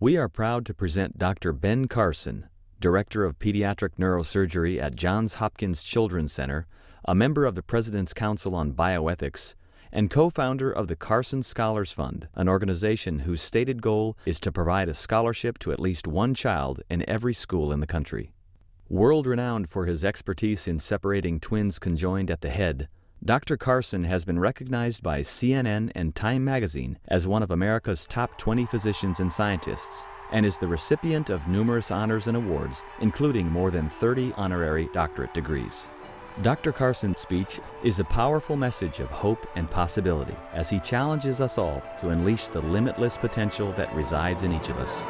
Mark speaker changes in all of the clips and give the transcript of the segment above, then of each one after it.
Speaker 1: We are proud to present Dr. Ben Carson, Director of Pediatric Neurosurgery at Johns Hopkins Children's Center, a member of the President's Council on Bioethics, and co-founder of the Carson Scholars Fund, an organization whose stated goal is to provide a scholarship to at least one child in every school in the country. World-renowned for his expertise in separating twins conjoined at the head, Dr. Carson has been recognized by CNN and Time magazine as one of America's top 20 physicians and scientists, and is the recipient of numerous honors and awards, including more than 30 honorary doctorate degrees. Dr. Carson's speech is a powerful message of hope and possibility as he challenges us all to unleash the limitless potential that resides in each of us.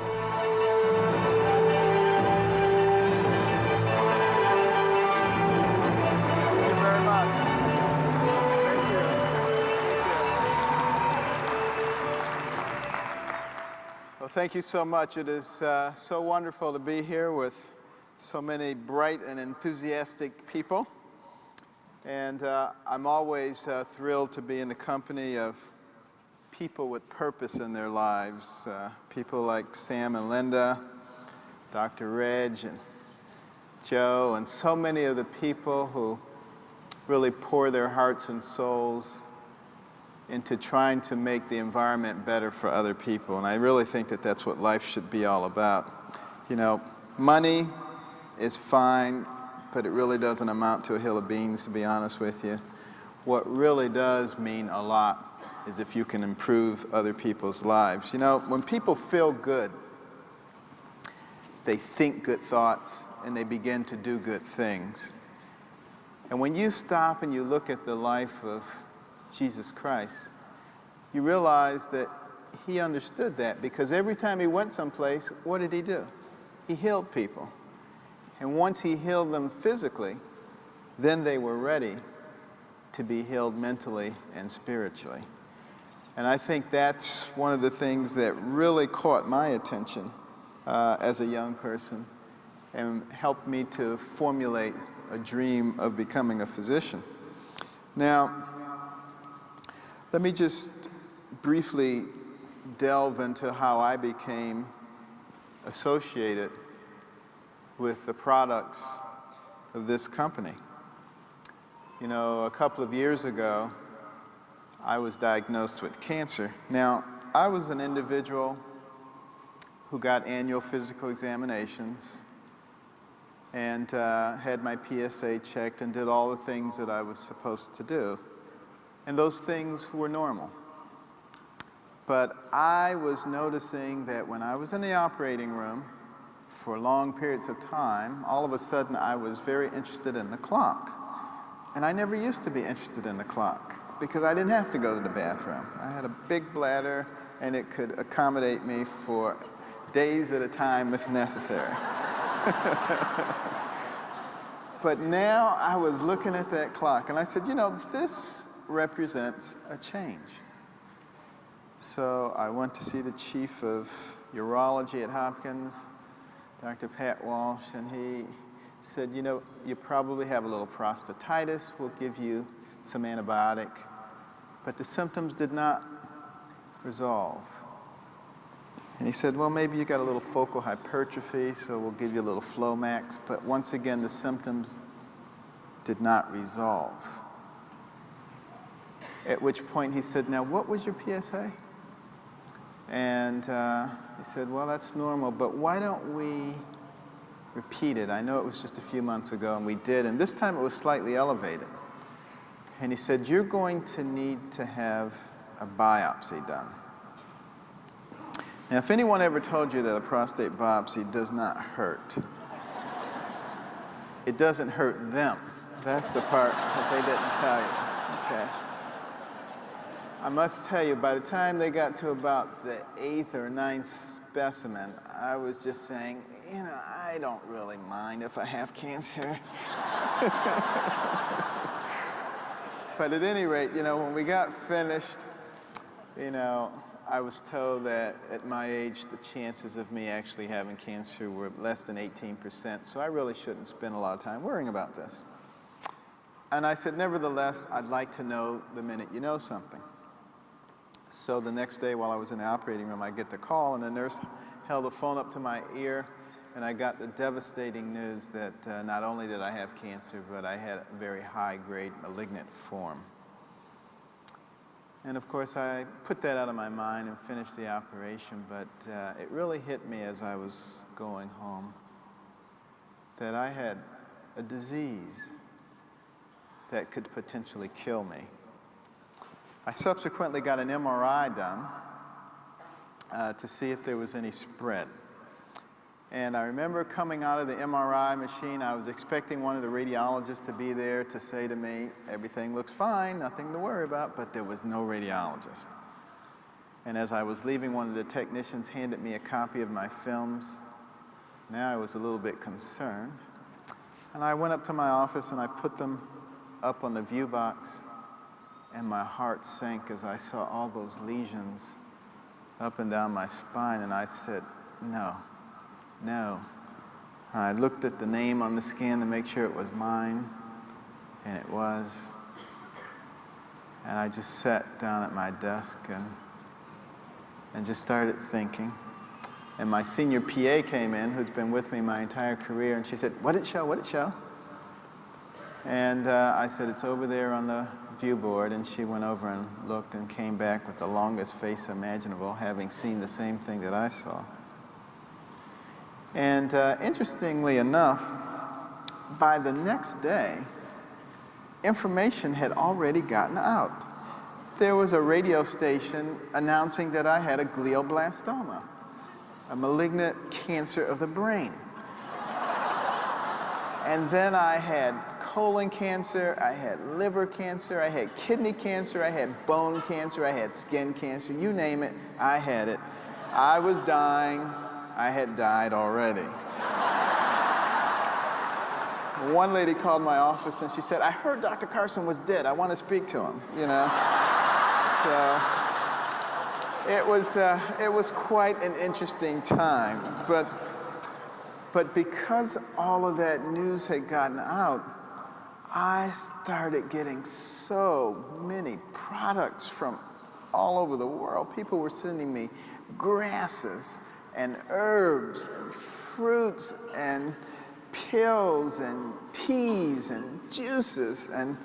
Speaker 2: Thank you so much. It is so wonderful to be here with so many bright and enthusiastic people. And I'm always thrilled to be in the company of people with purpose in their lives. People like Sam and Linda, Dr. Reg and Joe, and so many of the people who really pour their hearts and souls into trying to make the environment better for other people. And I really think that that's what life should be all about. You know, money is fine, but it really doesn't amount to a hill of beans, to be honest with you. What really does mean a lot is if you can improve other people's lives. You know, when people feel good, they think good thoughts and they begin to do good things. And when you stop and you look at the life of Jesus Christ, you realize that he understood that, because every time he went someplace, what did he do? He healed people. And once he healed them physically, then they were ready to be healed mentally and spiritually. And I think that's one of the things that really caught my attention as a young person and helped me to formulate a dream of becoming a physician. Now, let me just briefly delve into how I became associated with the products of this company. You know, a couple of years ago, I was diagnosed with cancer. Now, I was an individual who got annual physical examinations and had my PSA checked and did all the things that I was supposed to do. And those things were normal. But I was noticing that when I was in the operating room for long periods of time, all of a sudden I was very interested in the clock. And I never used to be interested in the clock because I didn't have to go to the bathroom. I had a big bladder and it could accommodate me for days at a time if necessary. But now I was looking at that clock and I said, you know, this represents a change. So I went to see the chief of urology at Hopkins, Dr. Pat Walsh, and he said, you know, you probably have a little prostatitis. We'll give you some antibiotic. But the symptoms did not resolve. And he said, well, maybe you got a little focal hypertrophy, so we'll give you a little Flomax. But once again, the symptoms did not resolve. At which point he said, now what was your PSA? And he said, well, that's normal, but why don't we repeat it? I know it was just a few months ago, and we did, and this time it was slightly elevated. And he said, you're going to need to have a biopsy done. Now, if anyone ever told you that a prostate biopsy does not hurt, it doesn't hurt them. That's the part that they didn't tell you. Okay. I must tell you, by the time they got to about the 8th or 9th specimen, I was just saying, you know, I don't really mind if I have cancer. But at any rate, you know, when we got finished, you know, I was told that at my age, the chances of me actually having cancer were less than 18%, so I really shouldn't spend a lot of time worrying about this. And I said, nevertheless, I'd like to know the minute you know something. So the next day while I was in the operating room, I get the call, and the nurse held the phone up to my ear, and I got the devastating news that not only did I have cancer, but I had a very high-grade malignant form. And of course, I put that out of my mind and finished the operation, but it really hit me as I was going home that I had a disease that could potentially kill me. I subsequently got an MRI done to see if there was any spread. And I remember coming out of the MRI machine, I was expecting one of the radiologists to be there to say to me, everything looks fine, nothing to worry about, but there was no radiologist. And as I was leaving, one of the technicians handed me a copy of my films. Now I was a little bit concerned. And I went up to my office and I put them up on the view box, and my heart sank as I saw all those lesions up and down my spine, and I said, no. I looked at the name on the scan to make sure it was mine, and it was. And I just sat down at my desk and just started thinking. And my senior PA came in, who's been with me my entire career, and she said, "What did it show? And I said, "It's over there on the view board." And she went over and looked and came back with the longest face imaginable, having seen the same thing that I saw. And interestingly enough, by the next day, information had already gotten out. There was a radio station announcing that I had a glioblastoma, a malignant cancer of the brain. And then I had colon cancer, I had liver cancer, I had kidney cancer, I had bone cancer, I had skin cancer, you name it, I had it. I was dying. I had died already. One lady called my office and she said, "I heard Dr. Carson was dead. I want to speak to him," you know. So it was quite an interesting time. But because all of that news had gotten out, I started getting so many products from all over the world. People were sending me grasses and herbs and fruits and pills and teas and juices, and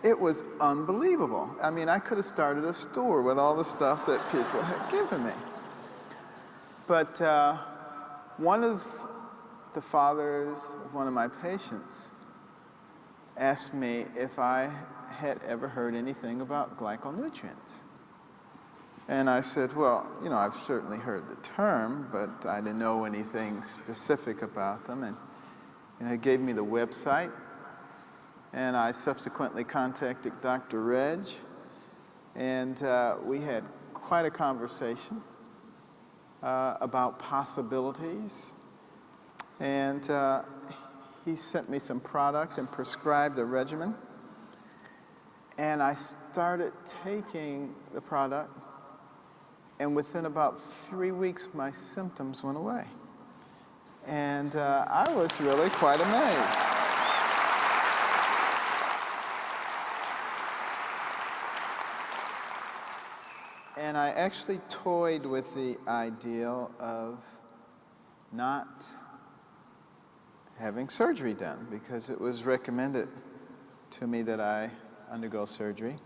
Speaker 2: it was unbelievable. I mean, I could have started a store with all the stuff that people had given me. But one of the fathers of one of my patients asked me if I had ever heard anything about glyconutrients. And I said, "Well, you know, I've certainly heard the term, but I didn't know anything specific about them." And he gave me the website, and I subsequently contacted Dr. Reg, and we had quite a conversation about possibilities. And he sent me some product and prescribed a regimen. And I started taking the product, and within about 3 weeks, my symptoms went away. And I was really quite amazed. And I actually toyed with the ideal of not having surgery done, because it was recommended to me that I undergo surgery.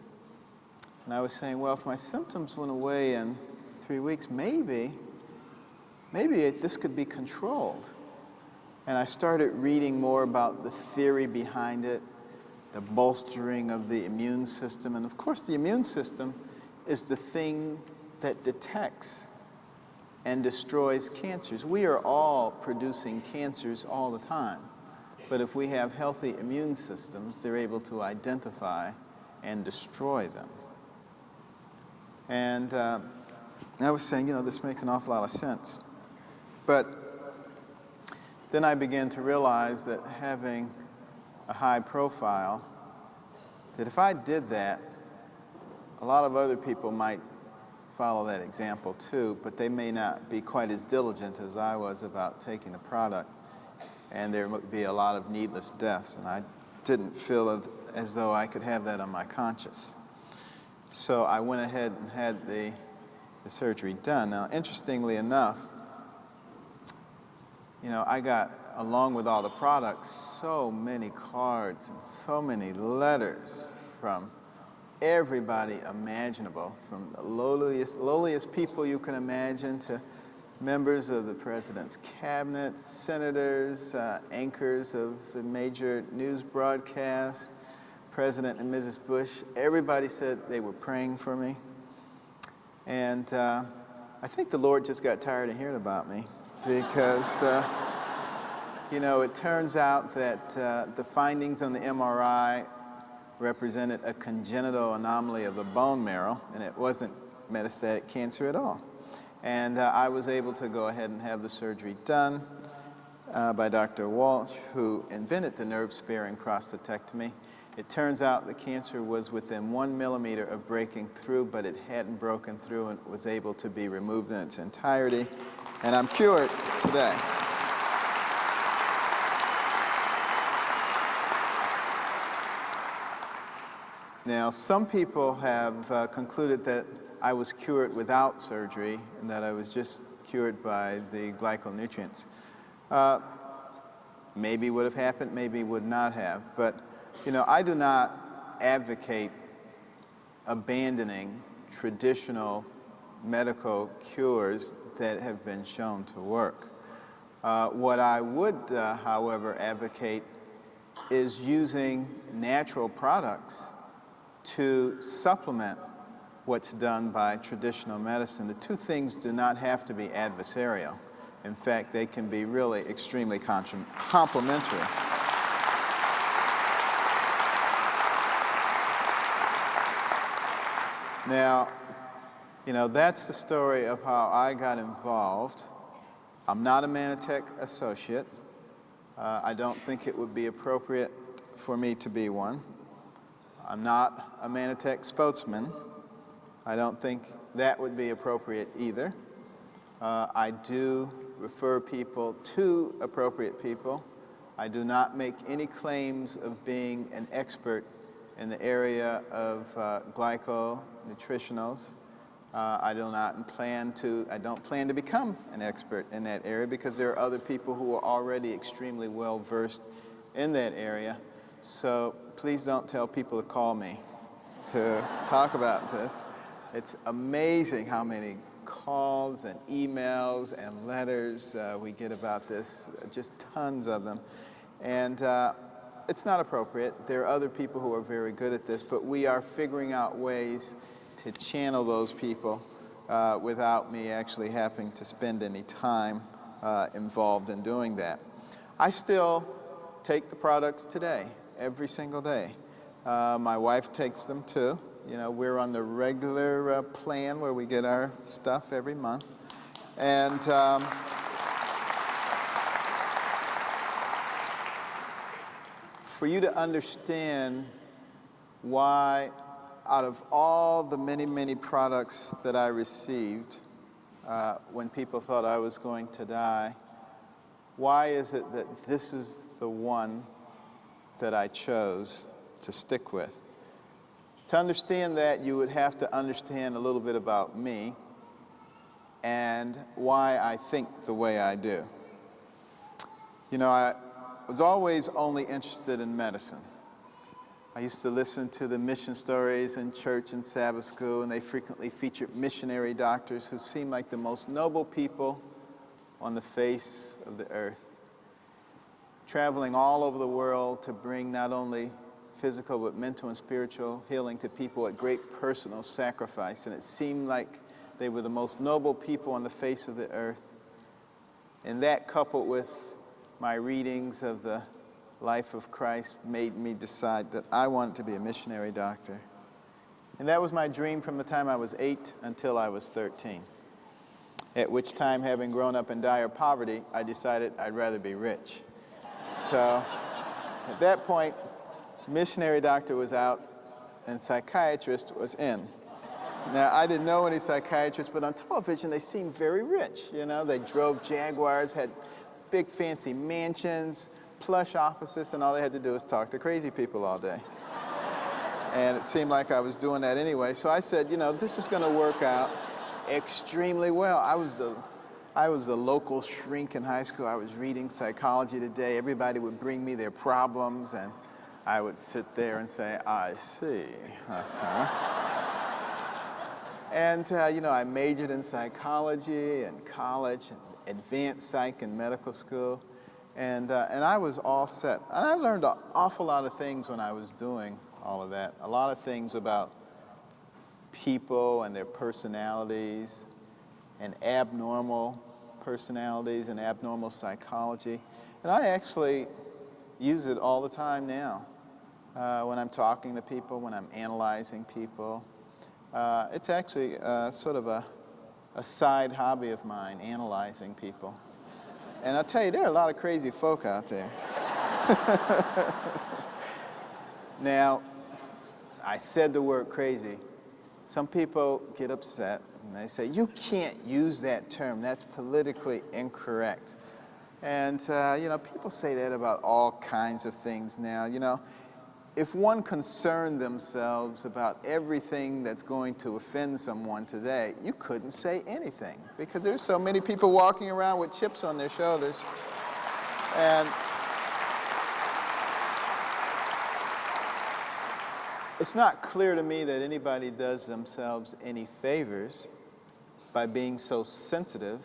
Speaker 2: And I was saying, well, if my symptoms went away in 3 weeks, maybe this could be controlled. And I started reading more about the theory behind it, the bolstering of the immune system. And of course, the immune system is the thing that detects and destroys cancers. We are all producing cancers all the time. But if we have healthy immune systems, they're able to identify and destroy them. And I was saying, you know, this makes an awful lot of sense. But then I began to realize that having a high profile, that if I did that, a lot of other people might follow that example too, but they may not be quite as diligent as I was about taking the product, and there would be a lot of needless deaths, and I didn't feel as though I could have that on my conscience. So I went ahead and had the surgery done. Now, interestingly enough, I got, along with all the products, so many cards and so many letters from everybody imaginable, from the lowliest people you can imagine to members of the president's cabinet, senators, anchors of the major news broadcasts, President and Mrs. Bush. Everybody said they were praying for me. And I think the Lord just got tired of hearing about me because, it turns out that the findings on the MRI represented a congenital anomaly of the bone marrow, and it wasn't metastatic cancer at all. And I was able to go ahead and have the surgery done by Dr. Walsh, who invented the nerve-sparing prostatectomy. It turns out the cancer was within 1 millimeter of breaking through, but it hadn't broken through and was able to be removed in its entirety. And I'm cured today. Now, some people have concluded that I was cured without surgery and that I was just cured by the glyconutrients. Maybe would have happened, maybe would not have. But, I do not advocate abandoning traditional medical cures that have been shown to work. What I would, however, advocate is using natural products to supplement what's done by traditional medicine. The two things do not have to be adversarial. In fact, they can be really extremely complementary. Now, that's the story of how I got involved. I'm not a Manatech associate. I don't think it would be appropriate for me to be one. I'm not a Manatech spokesman. I don't think that would be appropriate either. I do refer people to appropriate people. I do not make any claims of being an expert in the area of glyconutritionals. I don't plan to become an expert in that area because there are other people who are already extremely well versed in that area. So please don't tell people to call me to talk about this. It's amazing how many calls and emails and letters we get about this, just tons of them. And it's not appropriate. There are other people who are very good at this, but we are figuring out ways to channel those people without me actually having to spend any time involved in doing that. I still take the products today, every single day. My wife takes them too. We're on the regular plan where we get our stuff every month. And for you to understand why, out of all the many, many products that I received when people thought I was going to die, why is it that this is the one that I chose to stick with? To understand that, you would have to understand a little bit about me and why I think the way I do. I was always only interested in medicine. I used to listen to the mission stories in church and Sabbath school, and they frequently featured missionary doctors who seemed like the most noble people on the face of the earth, traveling all over the world to bring not only physical but mental and spiritual healing to people at great personal sacrifice. And it seemed like they were the most noble people on the face of the earth. And that, coupled with my readings of the life of Christ, made me decide that I wanted to be a missionary doctor. And that was my dream from the time I was 8 until I was 13. At which time, having grown up in dire poverty, I decided I'd rather be rich. So at that point, missionary doctor was out and psychiatrist was in. Now, I didn't know any psychiatrists, but on television they seemed very rich. They drove Jaguars, had big fancy mansions, plush offices, and all they had to do was talk to crazy people all day. And it seemed like I was doing that anyway. So I said, this is going to work out extremely well. I was the I was the local shrink in high school. I was reading Psychology Today. Everybody would bring me their problems, and I would sit there and say, I see. And, I majored in psychology in college, and advanced psych in medical school, and I was all set. And I learned an awful lot of things when I was doing all of that. A lot of things about people and their personalities, and abnormal personalities and abnormal psychology. And I actually use it all the time now when I'm talking to people, when I'm analyzing people. It's actually sort of a side hobby of mine, analyzing people. And I'll tell you, there are a lot of crazy folk out there. Now, I said the word crazy. Some people get upset and they say, you can't use that term. That's politically incorrect. And, people say that about all kinds of things now. If one concerned themselves about everything that's going to offend someone today, you couldn't say anything because there's so many people walking around with chips on their shoulders. And it's not clear to me that anybody does themselves any favors by being so sensitive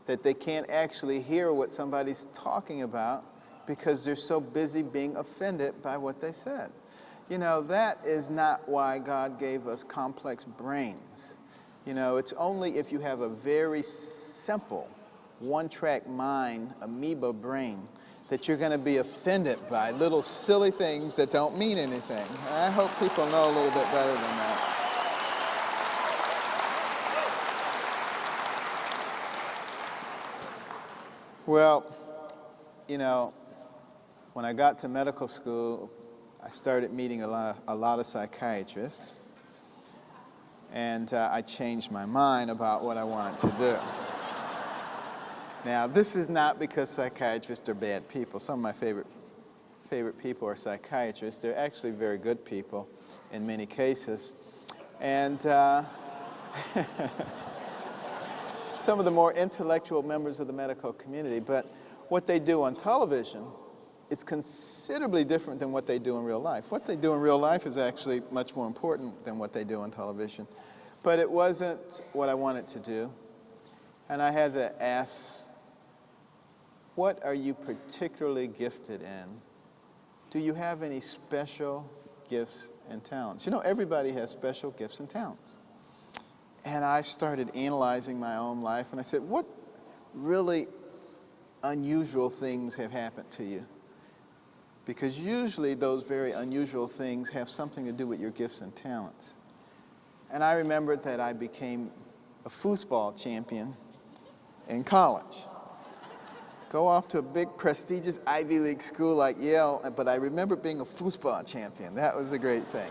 Speaker 2: that they can't actually hear what somebody's talking about because they're so busy being offended by what they said. That is not why God gave us complex brains. It's only if you have a very simple, one-track mind, amoeba brain, that you're going to be offended by little silly things that don't mean anything. And I hope people know a little bit better than that. Well, when I got to medical school, I started meeting a lot of psychiatrists, and I changed my mind about what I wanted to do. Now, this is not because psychiatrists are bad people. Some of my favorite people are psychiatrists. They're actually very good people in many cases. And some of the more intellectual members of the medical community. But what they do on television is considerably different than what they do in real life. What they do in real life is actually much more important than what they do on television. But it wasn't what I wanted to do. And I had to ask, what are you particularly gifted in? Do you have any special gifts and talents? Everybody has special gifts and talents. And I started analyzing my own life, and I said, what really unusual things have happened to you? Because usually those very unusual things have something to do with your gifts and talents. And I remembered that I became a foosball champion in college. Go off to a big prestigious Ivy League school like Yale, but I remember being a foosball champion. That was a great thing.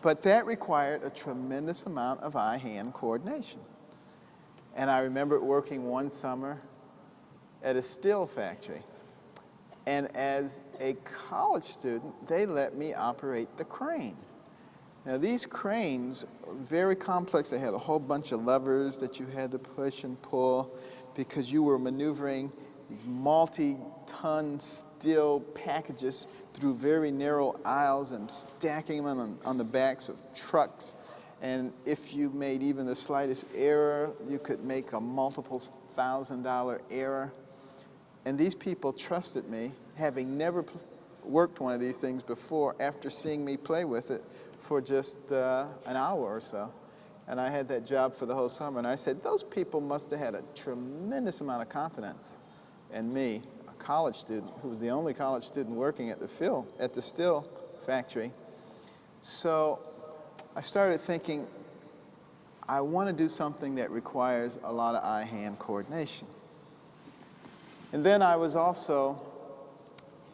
Speaker 2: But that required a tremendous amount of eye-hand coordination. And I remember working one summer at a steel factory. And as a college student, they let me operate the crane. Now, these cranes are very complex. They had a whole bunch of levers that you had to push and pull because you were maneuvering these multi-ton steel packages through very narrow aisles and stacking them on the backs of trucks. And if you made even the slightest error, you could make a multiple $1,000 error. And these people trusted me, having never worked one of these things before, after seeing me play with it for just an hour or so. And I had that job for the whole summer. And I said, those people must have had a tremendous amount of confidence in me, a college student, who was the only college student working at the steel factory. So I started thinking, I want to do something that requires a lot of eye-hand coordination. And then I was also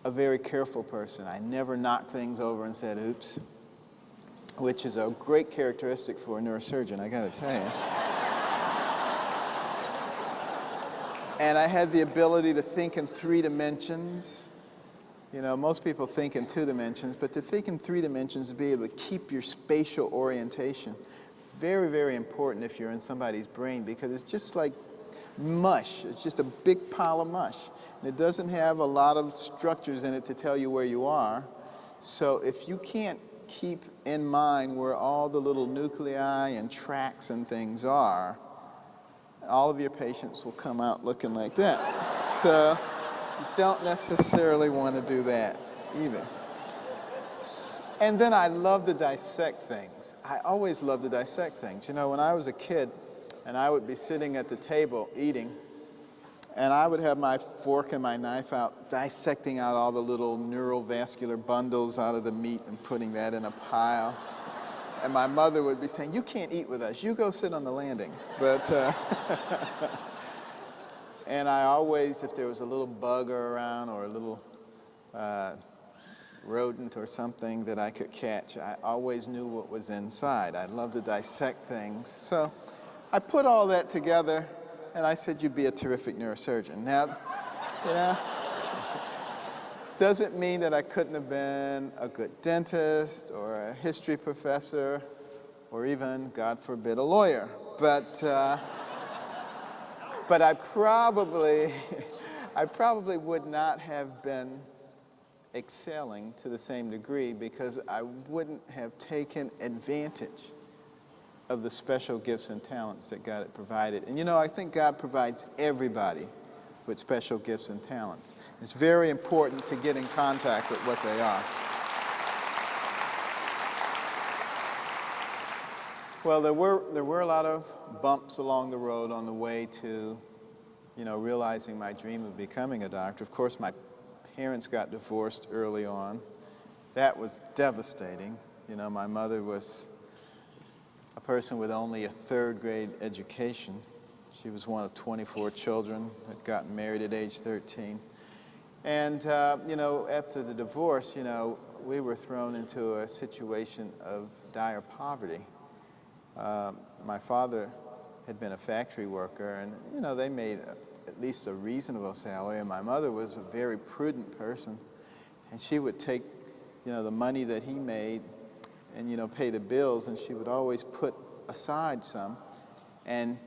Speaker 2: a very careful person. I never knocked things over and said, oops, which is a great characteristic for a neurosurgeon, I gotta tell you. And I had the ability to think in 3 dimensions. Most people think in 2 dimensions, but to think in 3 dimensions, to be able to keep your spatial orientation, very, very important if you're in somebody's brain, because it's just like mush. It's just a big pile of mush. And it doesn't have a lot of structures in it to tell you where you are. So if you can't keep in mind where all the little nuclei and tracks and things are, all of your patients will come out looking like that. So you don't necessarily want to do that either. And then I love to dissect things. I always love to dissect things. You know, when I was a kid and I would be sitting at the table eating, and I would have my fork and my knife out, dissecting out all the little neurovascular bundles out of the meat and putting that in a pile. And my mother would be saying, "You can't eat with us. You go sit on the landing." But, and I always, if there was a little bug around or a little rodent or something that I could catch, I always knew what was inside. I love to dissect things. So I put all that together, and I said, "You'd be a terrific neurosurgeon." Now, you know, doesn't mean that I couldn't have been a good dentist or a history professor or even, God forbid, a lawyer. But I probably would not have been excelling to the same degree because I wouldn't have taken advantage of the special gifts and talents that God had provided. And you know, I think God provides everybody with special gifts and talents. It's very important to get in contact with what they are. Well, there were a lot of bumps along the road on the way to, you know, realizing my dream of becoming a doctor. Of course, my parents got divorced early on. That was devastating. You know, my mother was a person with only a third-grade education. She was one of 24 children, had gotten married at age 13. And, you know, after the divorce, you know, we were thrown into a situation of dire poverty. My father had been a factory worker, and, you know, they made at least a reasonable salary, and my mother was a very prudent person, and she would take, you know, the money that he made and, you know, pay the bills, and she would always put aside some. And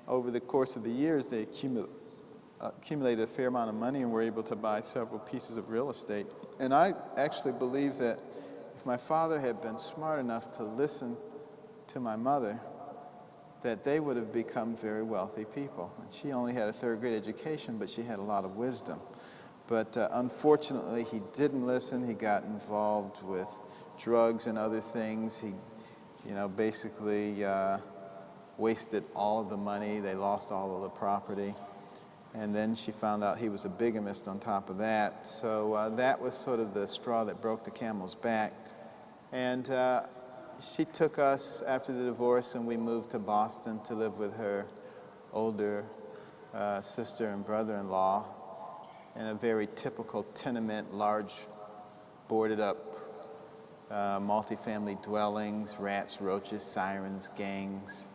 Speaker 2: over the course of the years, they accumulated a fair amount of money and were able to buy several pieces of real estate. And I actually believe that if my father had been smart enough to listen to my mother, that they would have become very wealthy people. And she only had a third-grade education, but she had a lot of wisdom. But unfortunately, he didn't listen. He got involved with drugs and other things. He, you know, basically wasted all of the money. They lost all of the property. And then she found out he was a bigamist on top of that. So that was sort of the straw that broke the camel's back. And she took us after the divorce, and we moved to Boston to live with her older sister and brother-in-law in a very typical tenement, large boarded up multifamily dwellings, rats, roaches, sirens, gangs.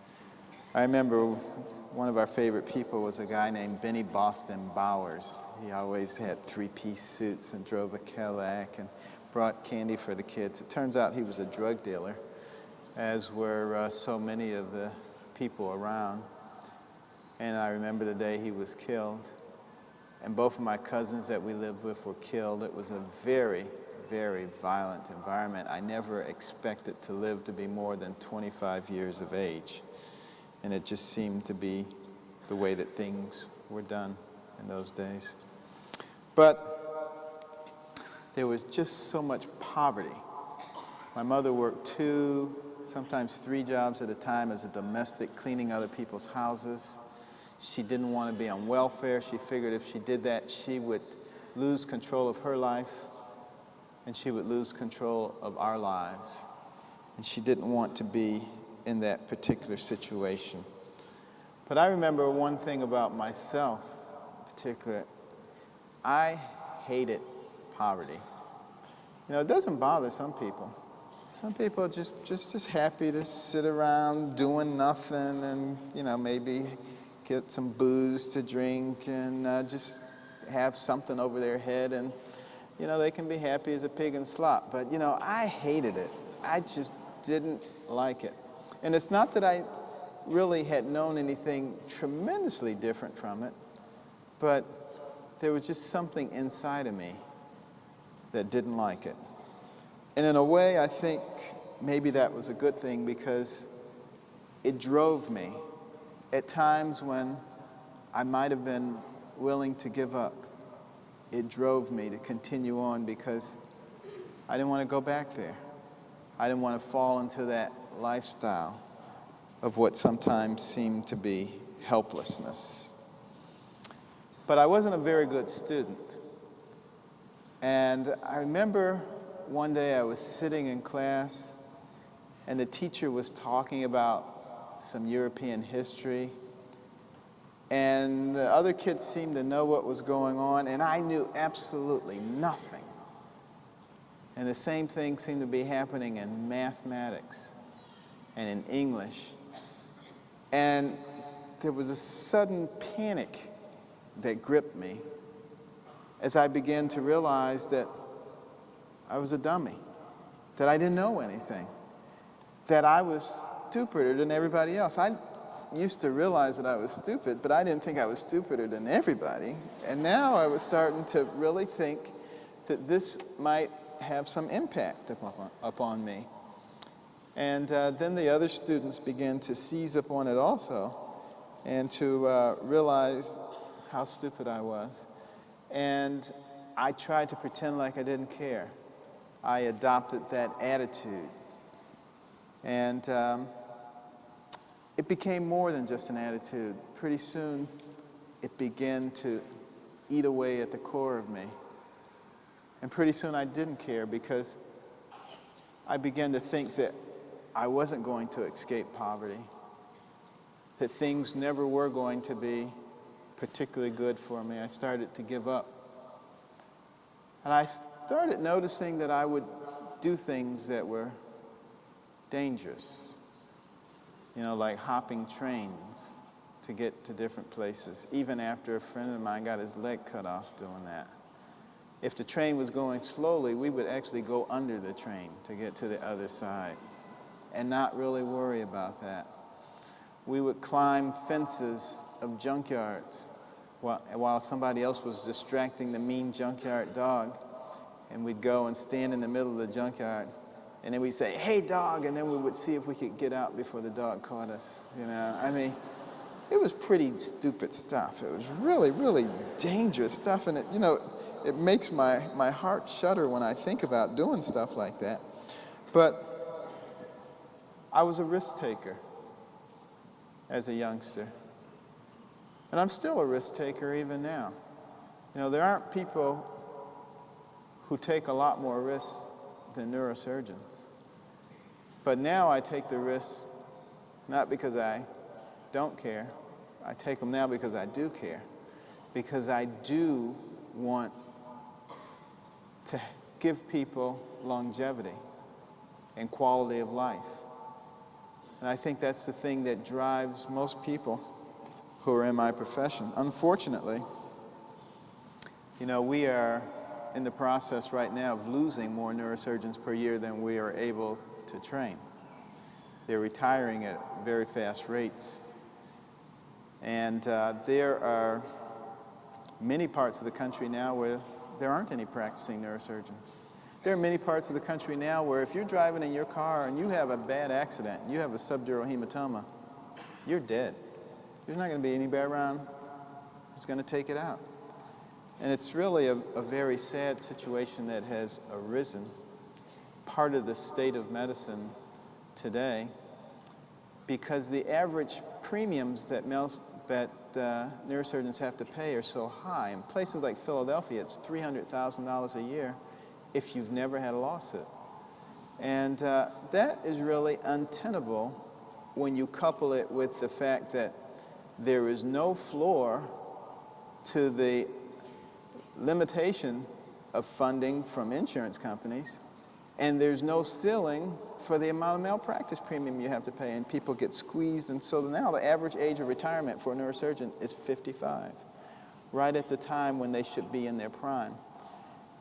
Speaker 2: I remember one of our favorite people was a guy named Benny Boston Bowers. He always had three-piece suits and drove a Cadillac and brought candy for the kids. It turns out he was a drug dealer, as were so many of the people around. And I remember the day he was killed, and both of my cousins that we lived with were killed. It was a very, very violent environment. I never expected to live to be more than 25 years of age. And it just seemed to be the way that things were done in those days. But there was just so much poverty. My mother worked 2, sometimes 3 jobs at a time as a domestic, cleaning other people's houses. She didn't want to be on welfare. She figured if she did that, she would lose control of her life, and she would lose control of our lives. And she didn't want to be in that particular situation. But I remember one thing about myself in particular. I hated poverty. You know, it doesn't bother some people. Some people are just happy to sit around doing nothing and, you know, maybe get some booze to drink and just have something over their head, and, you know, they can be happy as a pig in slop. But, you know, I hated it. I just didn't like it. And it's not that I really had known anything tremendously different from it, but there was just something inside of me that didn't like it. And in a way, I think maybe that was a good thing, because it drove me at times when I might have been willing to give up. It drove me to continue on because I didn't want to go back there. I didn't want to fall into that lifestyle of what sometimes seemed to be helplessness. But I wasn't a very good student. And I remember one day I was sitting in class and the teacher was talking about some European history, and the other kids seemed to know what was going on, and I knew absolutely nothing. And the same thing seemed to be happening in mathematics and in English. And there was a sudden panic that gripped me as I began to realize that I was a dummy, that I didn't know anything, that I was stupider than everybody else. I used to realize that I was stupid, but I didn't think I was stupider than everybody. And now I was starting to really think that this might have some impact upon me. And then the other students began to seize upon it also, and to realize how stupid I was. And I tried to pretend like I didn't care. I adopted that attitude. And it became more than just an attitude. Pretty soon, it began to eat away at the core of me. And pretty soon I didn't care, because I began to think that I wasn't going to escape poverty, that things never were going to be particularly good for me. I started to give up. And I started noticing that I would do things that were dangerous, like hopping trains to get to different places, even after a friend of mine got his leg cut off doing that. If the train was going slowly, we would actually go under the train to get to the other side and not really worry about that. We would climb fences of junkyards while somebody else was distracting the mean junkyard dog, and we'd go and stand in the middle of the junkyard, and then we'd say, "Hey, dog," and then we would see if we could get out before the dog caught us. I mean, it was pretty stupid stuff. It was really, really dangerous stuff, and it makes my heart shudder when I think about doing stuff like that. But I was a risk taker as a youngster. And I'm still a risk taker even now. There aren't people who take a lot more risks than neurosurgeons. But now I take the risks not because I don't care. I take them now because I do care. Because I do want to give people longevity and quality of life. And I think that's the thing that drives most people who are in my profession. Unfortunately, we are in the process right now of losing more neurosurgeons per year than we are able to train. They're retiring at very fast rates. And there are many parts of the country now where there aren't any practicing neurosurgeons. There are many parts of the country now where if you're driving in your car and you have a bad accident, you have a subdural hematoma, you're dead. There's not going to be anybody around who's going to take it out. And it's really a very sad situation that has arisen, part of the state of medicine today, because the average premiums that neurosurgeons have to pay are so high. In places like Philadelphia, it's $300,000 a year if you've never had a lawsuit. And that is really untenable when you couple it with the fact that there is no floor to the limitation of funding from insurance companies, and there's no ceiling for the amount of malpractice premium you have to pay, and people get squeezed. And so now the average age of retirement for a neurosurgeon is 55, right at the time when they should be in their prime.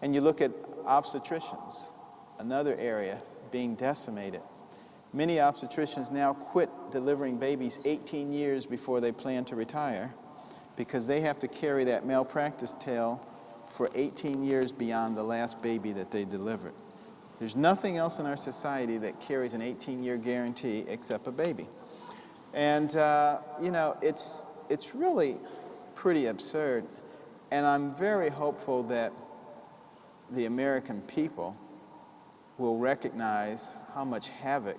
Speaker 2: And you look at obstetricians, another area being decimated. Many obstetricians now quit delivering babies 18 years before they plan to retire because they have to carry that malpractice tail for 18 years beyond the last baby that they delivered. There's nothing else in our society that carries an 18-year guarantee except a baby. And, you know, it's really pretty absurd. And I'm very hopeful that the American people will recognize how much havoc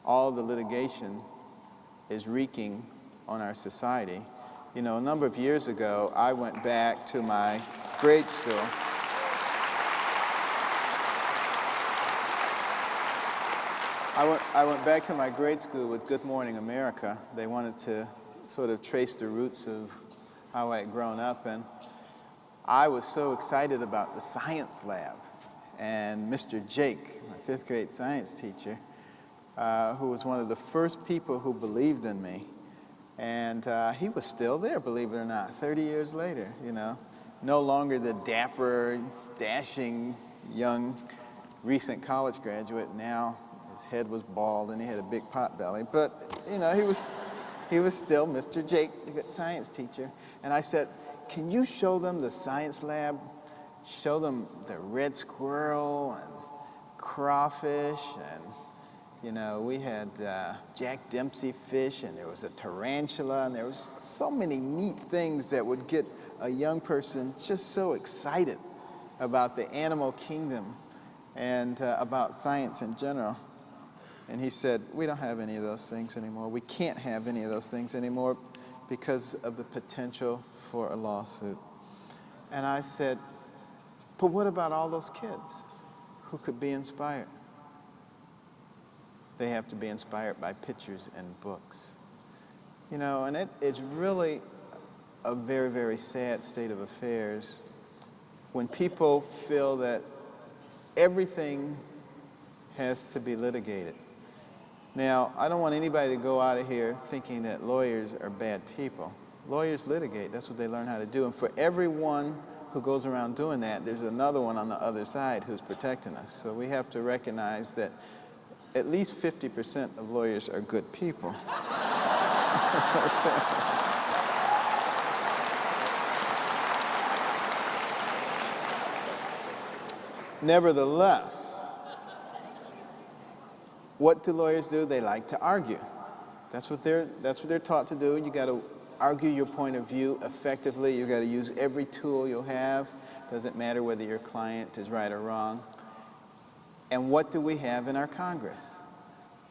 Speaker 2: all the litigation is wreaking on our society. You know, a number of years ago, I went back to my grade school. I went back to my grade school with Good Morning America. They wanted to sort of trace the roots of how I had grown up, and I was so excited about the science lab. And Mr. Jake, my fifth grade science teacher, who was one of the first people who believed in me, and he was still there, believe it or not, 30 years later, you know. No longer the dapper, dashing, young, recent college graduate. Now his head was bald and he had a big pot belly. But, you know, he was still Mr. Jake, the science teacher. And I said, can you show them the science lab? Show them the red squirrel and crawfish, and you know, we had Jack Dempsey fish, and there was a tarantula, and there was so many neat things that would get a young person just so excited about the animal kingdom and about science in general. And he said, we don't have any of those things anymore. We can't have any of those things anymore because of the potential for a lawsuit. And I said, but what about all those kids who could be inspired? They have to be inspired by pictures and books. You know, and it's really a very, very sad state of affairs when people feel that everything has to be litigated. Now, I don't want anybody to go out of here thinking that lawyers are bad people. Lawyers litigate. That's what they learn how to do. And for everyone who goes around doing that, there's another one on the other side who's protecting us. So we have to recognize that at least 50% of lawyers are good people. Nevertheless, what do lawyers do? They like to argue. That's what they're taught to do. You got to argue your point of view effectively. You got to use every tool you'll have. Doesn't matter whether your client is right or wrong. And what do we have in our Congress?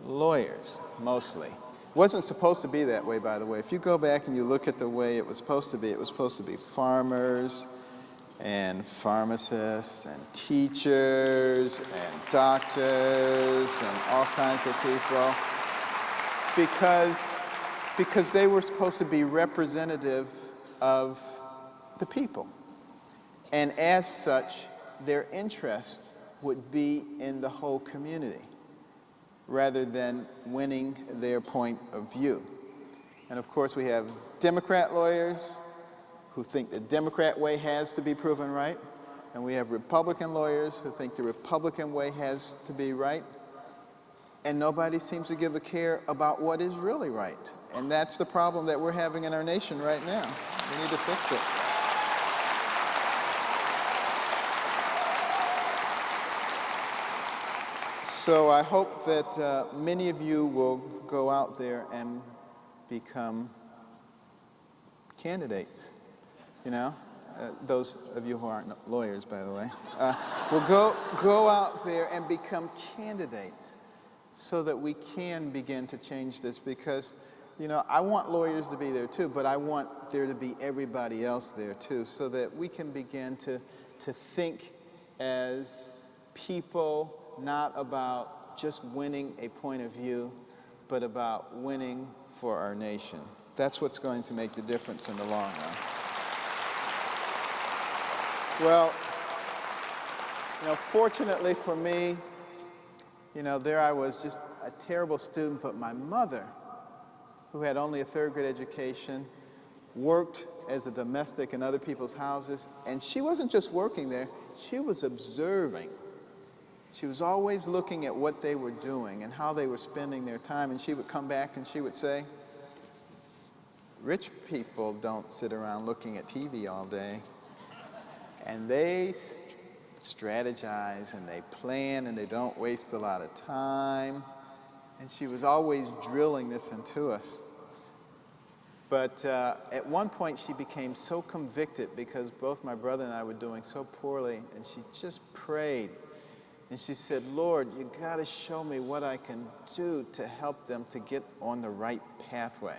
Speaker 2: Lawyers, mostly. Wasn't supposed to be that way, by the way. If you go back and you look at the way it was supposed to be farmers and pharmacists and teachers and doctors and all kinds of people, because they were supposed to be representative of the people. And as such, their interest would be in the whole community rather than winning their point of view. And of course, we have Democrat lawyers who think the Democrat way has to be proven right, and we have Republican lawyers who think the Republican way has to be right, and nobody seems to give a care about what is really right. And that's the problem that we're having in our nation right now. We need to fix it. So I hope that many of you will go out there and become candidates, you know? Those of you who aren't lawyers, by the way, will go out there and become candidates so that we can begin to change this, because, you know, I want lawyers to be there too, but I want there to be everybody else there too, so that we can begin to think as people, not about just winning a point of view, but about winning for our nation. That's what's going to make the difference in the long run. Well, you know, fortunately for me, you know, there I was, just a terrible student, but my mother, who had only a third-grade education, worked as a domestic in other people's houses, and she wasn't just working there, she was observing She was always looking at what they were doing and how they were spending their time. And she would come back and she would say, rich people don't sit around looking at TV all day. And they strategize and they plan and they don't waste a lot of time. And she was always drilling this into us. But at one point she became so convicted because both my brother and I were doing so poorly, and she just prayed. And she said, Lord, you got to show me what I can do to help them to get on the right pathway.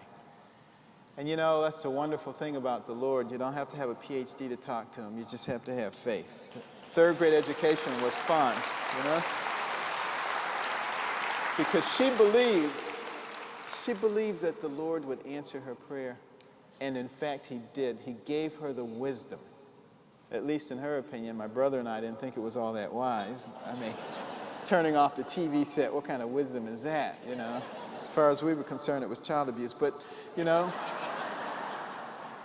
Speaker 2: And you know, that's the wonderful thing about the Lord. You don't have to have a PhD to talk to him. You just have to have faith. Third grade education was fun, you know? Because she believed that the Lord would answer her prayer. And in fact, he did. He gave her the wisdom. At least in her opinion. My brother and I didn't think it was all that wise. I mean, turning off the TV set, what kind of wisdom is that, you know? As far as we were concerned, it was child abuse. But, you know,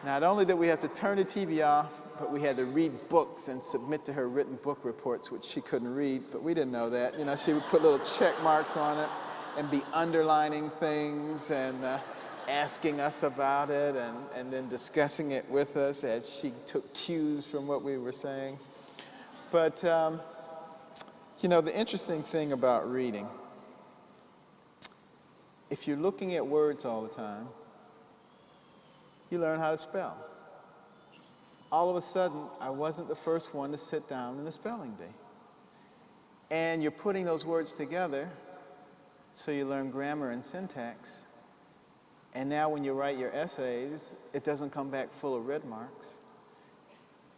Speaker 2: not only did we have to turn the TV off, but we had to read books and submit to her written book reports, which she couldn't read, but we didn't know that. You know, she would put little check marks on it and be underlining things and asking us about it and then discussing it with us as she took cues from what we were saying. But, you know, the interesting thing about reading, if you're looking at words all the time, you learn how to spell. All of a sudden, I wasn't the first one to sit down in the spelling bee. And you're putting those words together, so you learn grammar and syntax. And now when you write your essays, it doesn't come back full of red marks.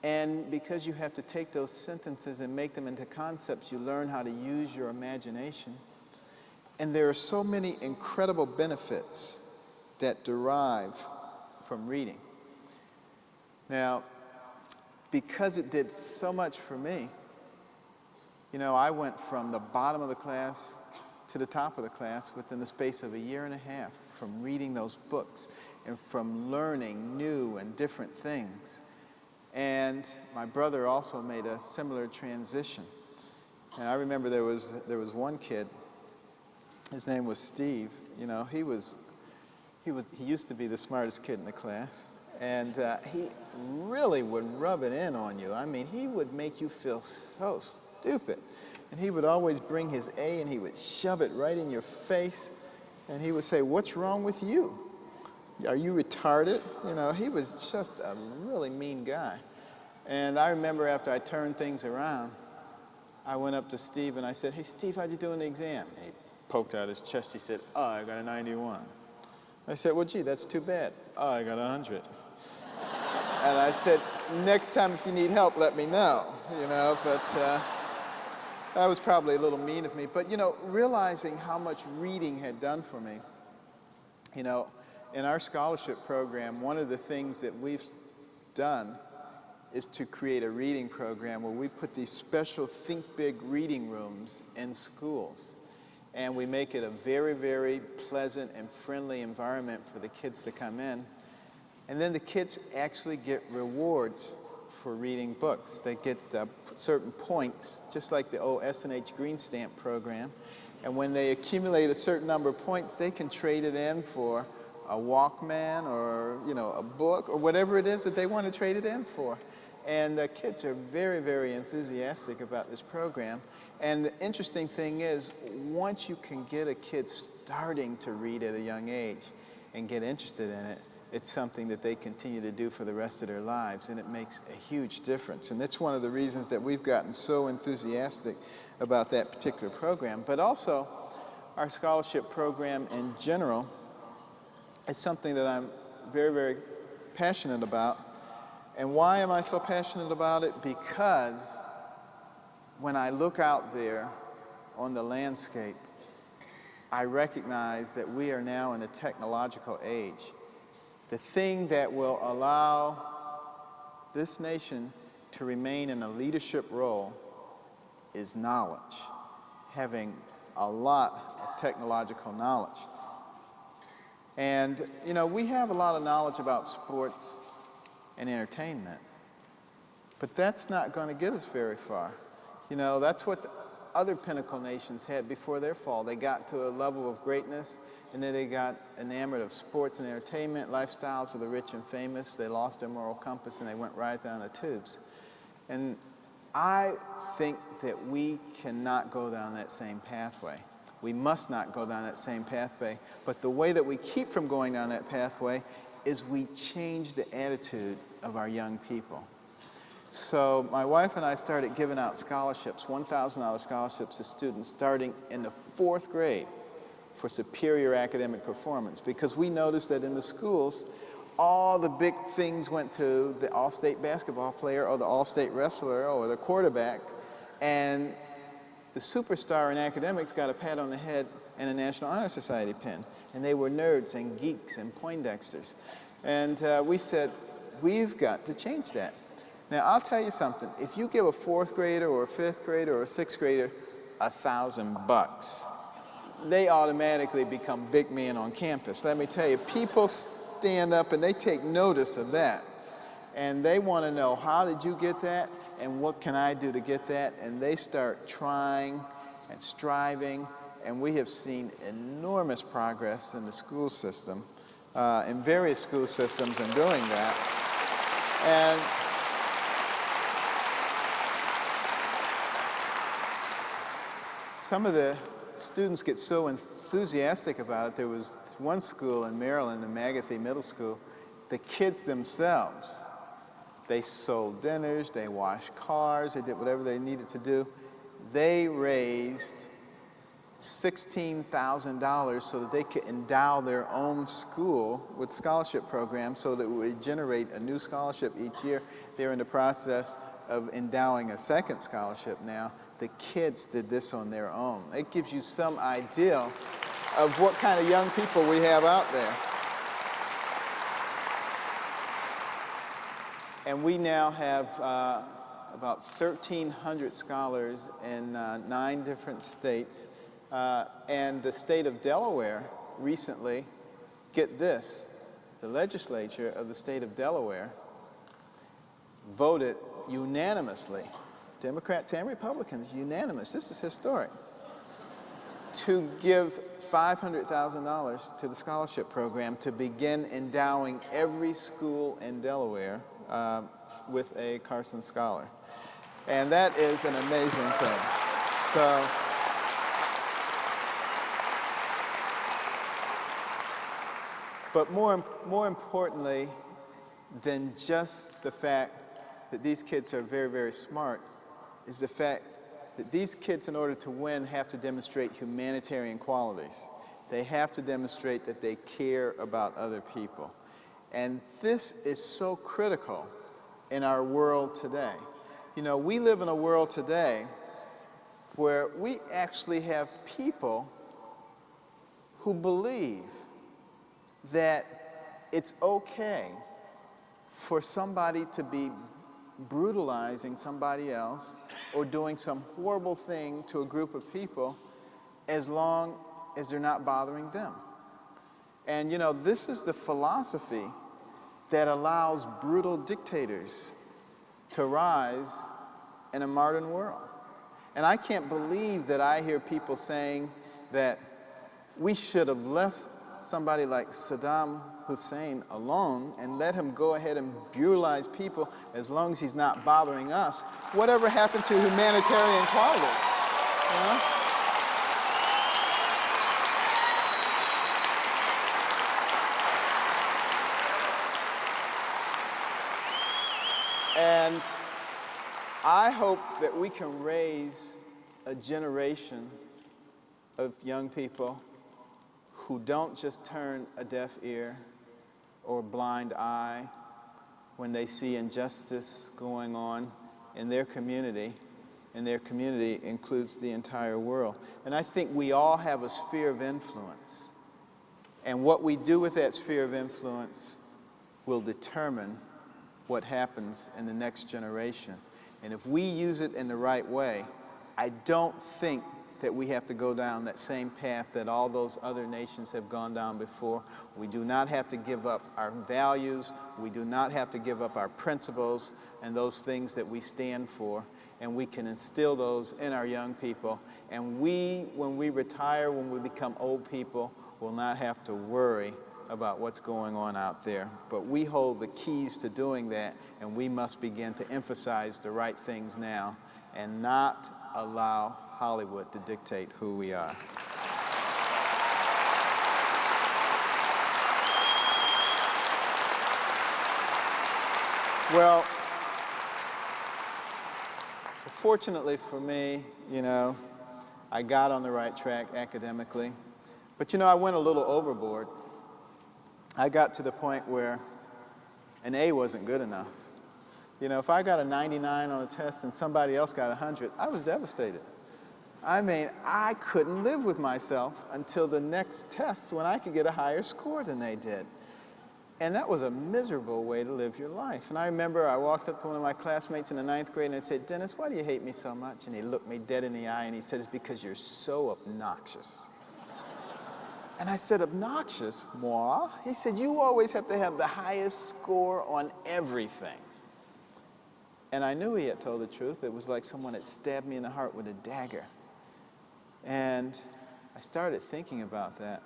Speaker 2: And because you have to take those sentences and make them into concepts, you learn how to use your imagination. And there are so many incredible benefits that derive from reading. Now, because it did so much for me, you know, I went from the bottom of the class to the top of the class within the space of a year and a half from reading those books and from learning new and different things. And my brother also made a similar transition. And I remember there was one kid, his name was Steve. You know, he used to be the smartest kid in the class, and he really would rub it in on you. I mean, he would make you feel so stupid. And he would always bring his A and he would shove it right in your face, and he would say, "What's wrong with you? Are you retarded?" You know, he was just a really mean guy. And I remember after I turned things around, I went up to Steve and I said, "Hey, Steve, how'd you do in the exam?" And he poked out his chest. He said, "Oh, I got a 91. I said, "Well, gee, that's too bad." "Oh, I got 100. And I said, "Next time if you need help, let me know." You know, but that was probably a little mean of me. But, you know, realizing how much reading had done for me, you know, in our scholarship program, one of the things that we've done is to create a reading program where we put these special Think Big reading rooms in schools. And we make it a very, very pleasant and friendly environment for the kids to come in. And then the kids actually get rewards for reading books. They get certain points, just like the old S&H Green Stamp program. And when they accumulate a certain number of points, they can trade it in for a Walkman or, you know, a book or whatever it is that they want to trade it in for. And the kids are very, very enthusiastic about this program. And the interesting thing is, once you can get a kid starting to read at a young age and get interested in it, it's something that they continue to do for the rest of their lives, and it makes a huge difference. And that's one of the reasons that we've gotten so enthusiastic about that particular program. But also, our scholarship program in general, it's something that I'm very, very passionate about. And why am I so passionate about it? Because when I look out there on the landscape, I recognize that we are now in a technological age. The thing that will allow this nation to remain in a leadership role is knowledge, having a lot of technological knowledge. And, you know, we have a lot of knowledge about sports and entertainment, but that's not going to get us very far. You know, that's what other pinnacle nations had before their fall. They got to a level of greatness, and then they got enamored of sports and entertainment, lifestyles of the rich and famous. They lost their moral compass, and they went right down the tubes. And I think that we cannot go down that same pathway. We must not go down that same pathway. But the way that we keep from going down that pathway is we change the attitude of our young people. So my wife and I started giving out scholarships, $1,000 scholarships to students starting in the 4th grade for superior academic performance, because we noticed that in the schools, all the big things went to the all-state basketball player or the all-state wrestler or the quarterback, and the superstar in academics got a pat on the head and a National Honor Society pin, and they were nerds and geeks and Poindexters. And we said, we've got to change that. Now, I'll tell you something. If you give a 4th grader or a 5th grader or a 6th grader $1,000, they automatically become big men on campus. Let me tell you, people stand up and they take notice of that. And they want to know, how did you get that? And what can I do to get that? And they start trying and striving. And we have seen enormous progress in the school system, in various school systems in doing that. And some of the students get so enthusiastic about it. There was one school in Maryland, the Magathy Middle School, the kids themselves, they sold dinners, they washed cars, they did whatever they needed to do. They raised $16,000 so that they could endow their own school with scholarship programs so that it would generate a new scholarship each year. They're in the process of endowing a second scholarship now. The kids did this on their own. It gives you some idea of what kind of young people we have out there. And we now have about 1,300 scholars in 9 different states. And the state of Delaware recently, get this, the legislature of the state of Delaware voted unanimously, Democrats and Republicans, unanimous, this is historic, to give $500,000 to the scholarship program to begin endowing every school in Delaware with a Carson scholar. And that is an amazing thing. So, but more importantly than just the fact that these kids are very, very smart is the fact that these kids, in order to win, have to demonstrate humanitarian qualities. They have to demonstrate that they care about other people. And this is so critical in our world today. You know, we live in a world today where we actually have people who believe that it's okay for somebody to be brutalizing somebody else or doing some horrible thing to a group of people as long as they're not bothering them. And you know, this is the philosophy that allows brutal dictators to rise in a modern world. And I can't believe that I hear people saying that we should have left somebody like Saddam Hussein alone and let him go ahead and brutalize people as long as he's not bothering us. Whatever happened to humanitarian qualities? You know? And I hope that we can raise a generation of young people who don't just turn a deaf ear or a blind eye when they see injustice going on in their community, and their community includes the entire world. And I think we all have a sphere of influence. And what we do with that sphere of influence will determine what happens in the next generation. And if we use it in the right way, I don't think that we have to go down that same path that all those other nations have gone down before. We do not have to give up our values. We do not have to give up our principles and those things that we stand for. and we can instill those in our young people. And we, when we retire, when we become old people, will not have to worry about what's going on out there. But we hold the keys to doing that, and we must begin to emphasize the right things now and not allow Hollywood to dictate who we are. Well, fortunately for me, you know, I got on the right track academically. But, you know, I went a little overboard. I got to the point where an A wasn't good enough. You know, if I got a 99 on a test and somebody else got 100, I was devastated. I mean, I couldn't live with myself until the next test when I could get a higher score than they did. And that was a miserable way to live your life. And I remember I walked up to one of my classmates in the 9th grade and I said, "Dennis, why do you hate me so much?" And he looked me dead in the eye and he said, "It's because you're so obnoxious." And I said, "Obnoxious, moi?" He said, "You always have to have the highest score on everything." And I knew he had told the truth. It was like someone had stabbed me in the heart with a dagger. And I started thinking about that.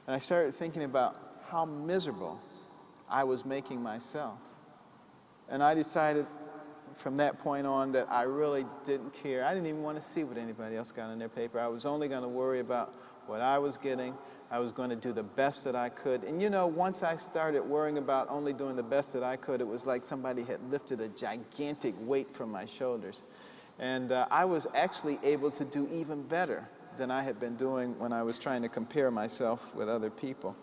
Speaker 2: And I started thinking about how miserable I was making myself. And I decided from that point on that I really didn't care. I didn't even want to see what anybody else got in their paper. I was only going to worry about what I was getting. I was going to do the best that I could. And you know, once I started worrying about only doing the best that I could, it was like somebody had lifted a gigantic weight from my shoulders. And I was actually able to do even better than I had been doing when I was trying to compare myself with other people.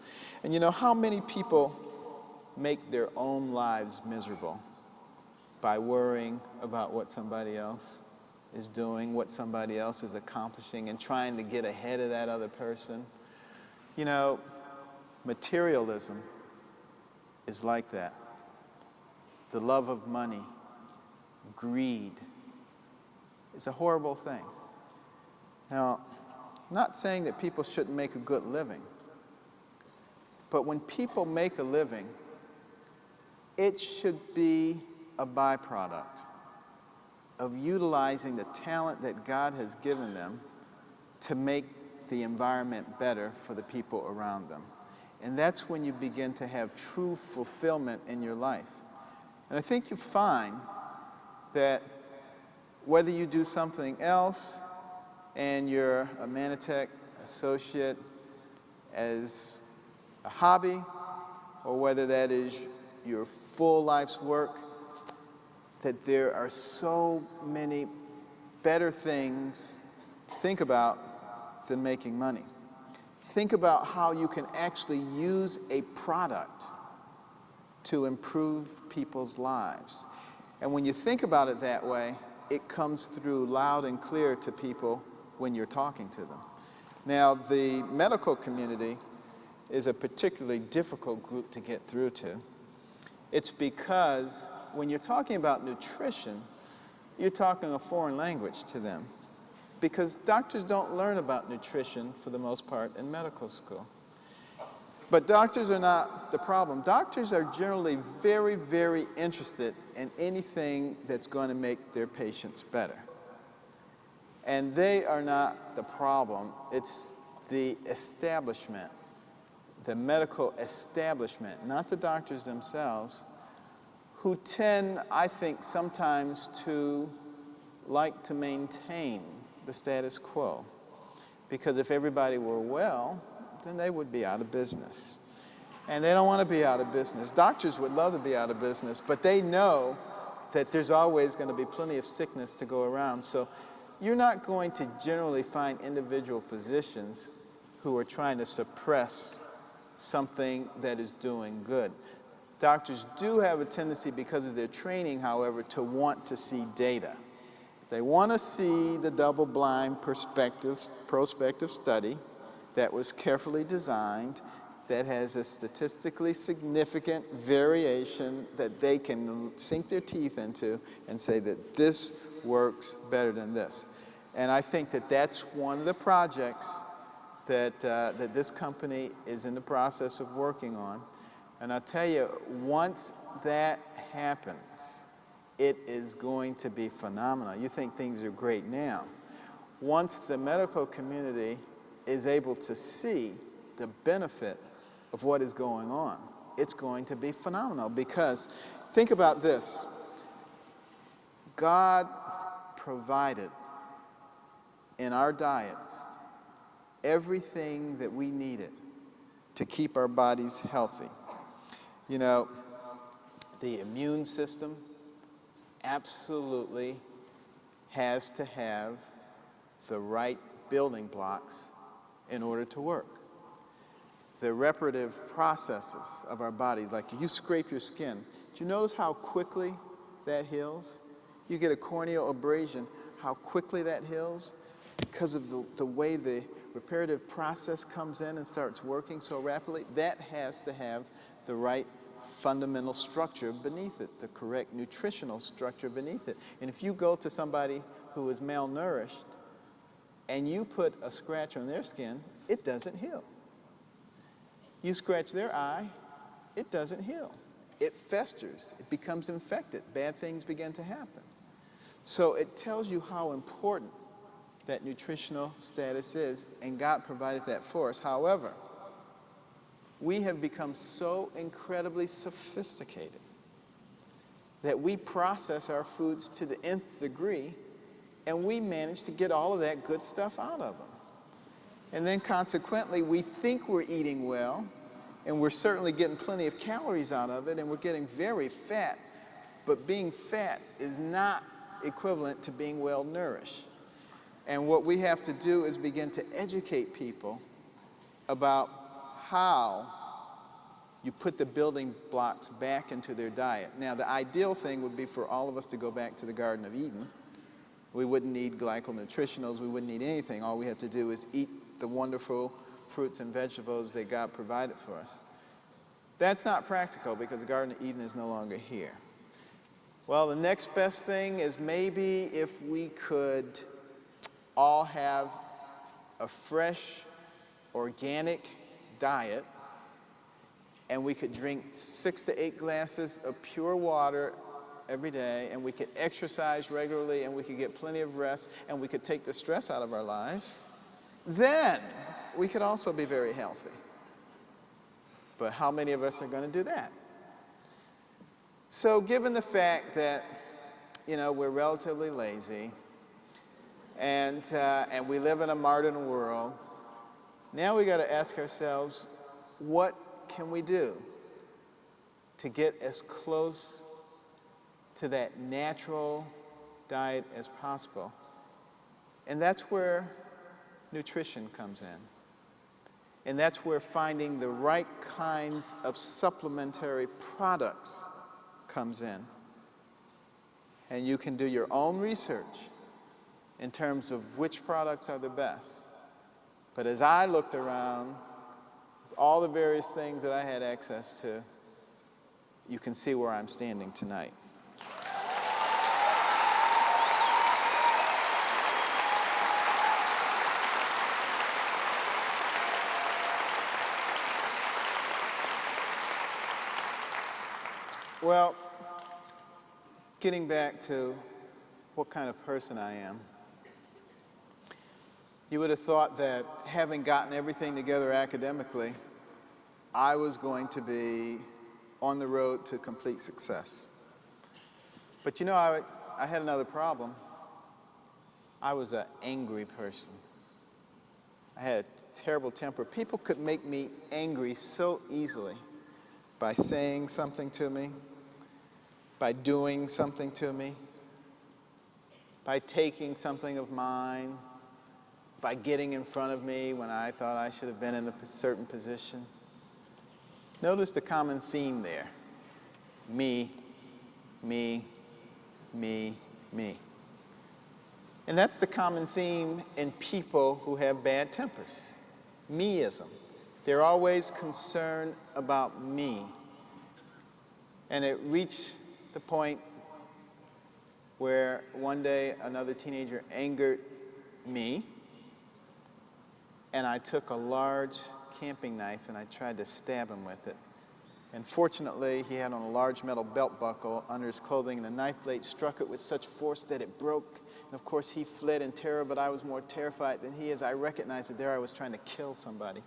Speaker 2: And you know, how many people make their own lives miserable by worrying about what somebody else is doing, what somebody else is accomplishing, and trying to get ahead of that other person? You know, materialism is like that. The love of money, greed, is a horrible thing. Now, I'm not saying that people shouldn't make a good living, but when people make a living, it should be a byproduct of utilizing the talent that God has given them to make the environment better for the people around them. And that's when you begin to have true fulfillment in your life. And I think you find that whether you do something else and you're a Manatech associate as a hobby, or whether that is your full life's work, that there are so many better things to think about than making money. Think about how you can actually use a product to improve people's lives. And when you think about it that way, it comes through loud and clear to people when you're talking to them. Now, the medical community is a particularly difficult group to get through to. It's because when you're talking about nutrition, you're talking a foreign language to them. Because doctors don't learn about nutrition, for the most part, in medical school. But doctors are not the problem. Doctors are generally very, very interested in anything that's going to make their patients better. And they are not the problem. It's the establishment, the medical establishment, not the doctors themselves, who tend, I think, sometimes to like to maintain the status quo. Because if everybody were well, then they would be out of business. And they don't want to be out of business. Doctors would love to be out of business, but they know that there's always going to be plenty of sickness to go around. So you're not going to generally find individual physicians who are trying to suppress something that is doing good. Doctors do have a tendency, because of their training, however, to want to see data. They want to see the double-blind prospective study that was carefully designed, that has a statistically significant variation that they can sink their teeth into and say that this works better than this. And I think that that's one of the projects that this company is in the process of working on. And I'll tell you, once that happens, it is going to be phenomenal. You think things are great now. Once the medical community is able to see the benefit of what is going on, it's going to be phenomenal. Because think about this. God provided in our diets everything that we needed to keep our bodies healthy. You know, the immune system absolutely has to have the right building blocks in order to work. The reparative processes of our bodies, like you scrape your skin, do you notice how quickly that heals? You get a corneal abrasion, how quickly that heals? Because of the way the reparative process comes in and starts working so rapidly. That has to have the right fundamental structure beneath it, the correct nutritional structure beneath it. And if you go to somebody who is malnourished and you put a scratch on their skin, it doesn't heal. You scratch their eye, it doesn't heal. It festers, it becomes infected, bad things begin to happen. So it tells you how important that nutritional status is, and God provided that for us. However, we have become so incredibly sophisticated that we process our foods to the nth degree, and we manage to get all of that good stuff out of them. And then consequently, we think we're eating well, and we're certainly getting plenty of calories out of it, and we're getting very fat, but being fat is not equivalent to being well nourished. And what we have to do is begin to educate people about how you put the building blocks back into their diet. Now, the ideal thing would be for all of us to go back to the Garden of Eden. We wouldn't need glyconutritionals, we wouldn't need anything. All we have to do is eat the wonderful fruits and vegetables that God provided for us. That's not practical because the Garden of Eden is no longer here. Well, the next best thing is maybe if we could all have a fresh, organic diet, and we could drink 6 to 8 glasses of pure water every day, and we could exercise regularly, and we could get plenty of rest, and we could take the stress out of our lives, then we could also be very healthy. But how many of us are going to do that? So given the fact that, you know, we're relatively lazy, and we live in a modern world, now we got to ask ourselves, what can we do to get as close to that natural diet as possible? And that's where nutrition comes in. And that's where finding the right kinds of supplementary products comes in. And you can do your own research in terms of which products are the best. But as I looked around with all the various things that I had access to, you can see where I'm standing tonight. Well, getting back to what kind of person I am, you would have thought that having gotten everything together academically, I was going to be on the road to complete success. But you know, I had another problem. I was an angry person. I had a terrible temper. People could make me angry so easily by saying something to me, by doing something to me, by taking something of mine, by getting in front of me when I thought I should have been in a certain position. Notice the common theme there. Me, me, me, me. And that's the common theme in people who have bad tempers. Meism. They're always concerned about me. And it reached the point where one day another teenager angered me, and I took a large camping knife and I tried to stab him with it. And fortunately, he had on a large metal belt buckle under his clothing, and the knife blade struck it with such force that it broke. And of course, he fled in terror, but I was more terrified than he, as I recognized that there I was trying to kill somebody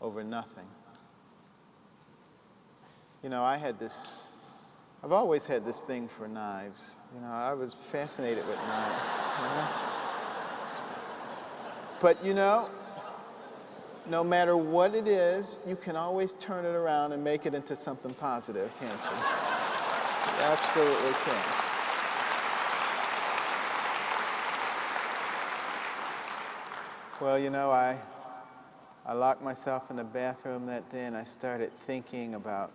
Speaker 2: over nothing. You know, I've always had this thing for knives. You know, I was fascinated with knives. You know? But you know, no matter what it is, you can always turn it around and make it into something positive, can't you? You absolutely can. Well, you know, I locked myself in the bathroom that day and I started thinking about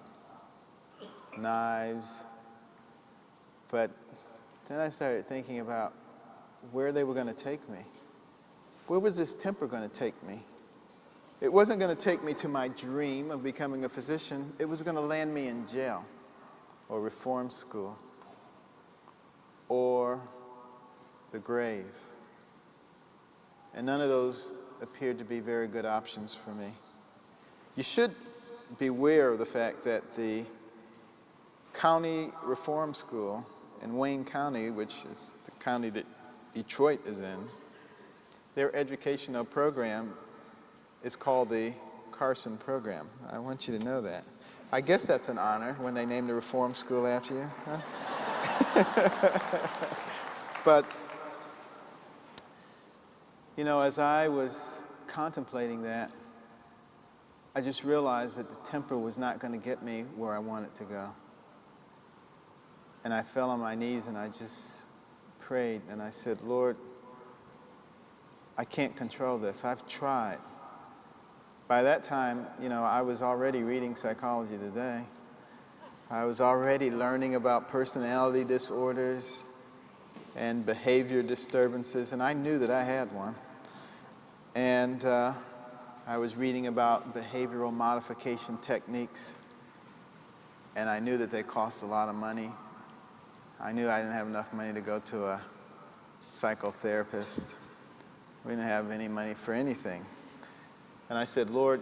Speaker 2: knives. But then I started thinking about where they were going to take me. Where was this temper going to take me? It wasn't going to take me to my dream of becoming a physician. It was going to land me in jail or reform school or the grave. And none of those appeared to be very good options for me. You should beware of the fact that the county reform school in Wayne County, which is the county that Detroit is in, their educational program is called the Carson program. I want you to know that. I guess that's an honor when they name the reform school after you, huh? But, you know, as I was contemplating that, I just realized that the temper was not going to get me where I wanted to go. And I fell on my knees and I just prayed and I said, Lord, I can't control this. I've tried. By that time, you know, I was already reading Psychology Today. I was already learning about personality disorders and behavior disturbances, and I knew that I had one. And I was reading about behavioral modification techniques, and I knew that they cost a lot of money. I knew I didn't have enough money to go to a psychotherapist. We didn't have any money for anything. And I said, Lord,